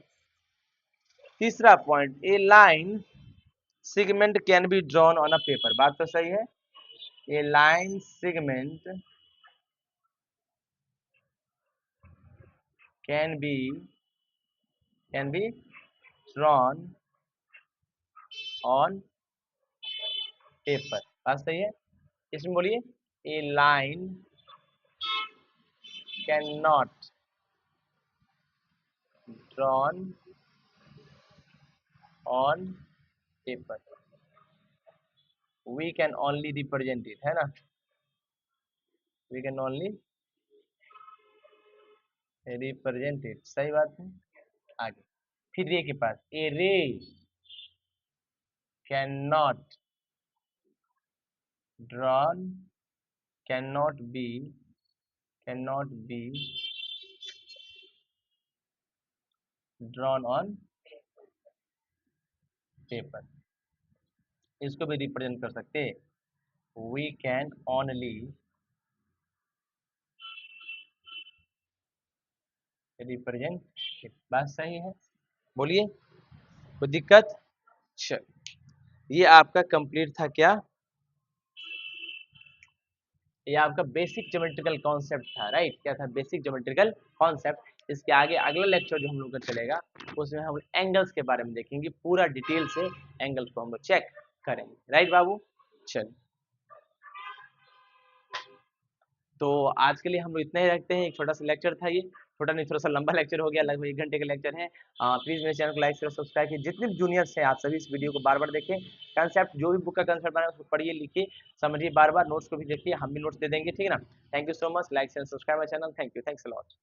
तीसरा point, a line segment can be drawn on a paper, बात तो सही है। a line segment can be drawn on paper, बात सही है। इसमें बोलिए a line cannot drawn on paper, we can only represent it, है ना, we can only represent it, सही बात है। आगे फिर रे के पास a ray cannot drawn cannot be drawn on paper, इसको भी रिप्रेजेंट कर सकते हैं, we can only रिप्रेजेंट, बात सही है। बोलिए कोई दिक्कत? चल, ये आपका कंप्लीट था क्या? ये आपका बेसिक ज्योमेट्रिकल कॉन्सेप्ट था, राइट? क्या था? Basic geometrical concept. इसके आगे अगला लेक्चर जो हम लोग का चलेगा उसमें हम एंगल्स के बारे में देखेंगे, पूरा डिटेल से एंगल्स को हम लोग चेक करेंगे, राइट बाबू? चल, तो आज के लिए हम लोग इतना ही रखते हैं। एक छोटा सा लेक्चर था ये, छोटा नहीं थोड़ा सा लंबा लेक्चर हो गया, लगभग 1 घंटे का लेक्चर है। प्लीज मेरे चैनल को लाइक शेयर सब्सक्राइब कीजिए। जितने भी जूनियर्स हैं आप सभी इस वीडियो को बार बार देखें, कंसेप्ट जो भी बुक का कंसेप्ट बना है उसको पढ़िए, लिखिए, समझिए, बार बार नोट्स को भी देखिए, हम भी नोट्स दे देंगे, ठीक है ना। Thank you so much, like share subscribe my channel, thank you, thanks a lot.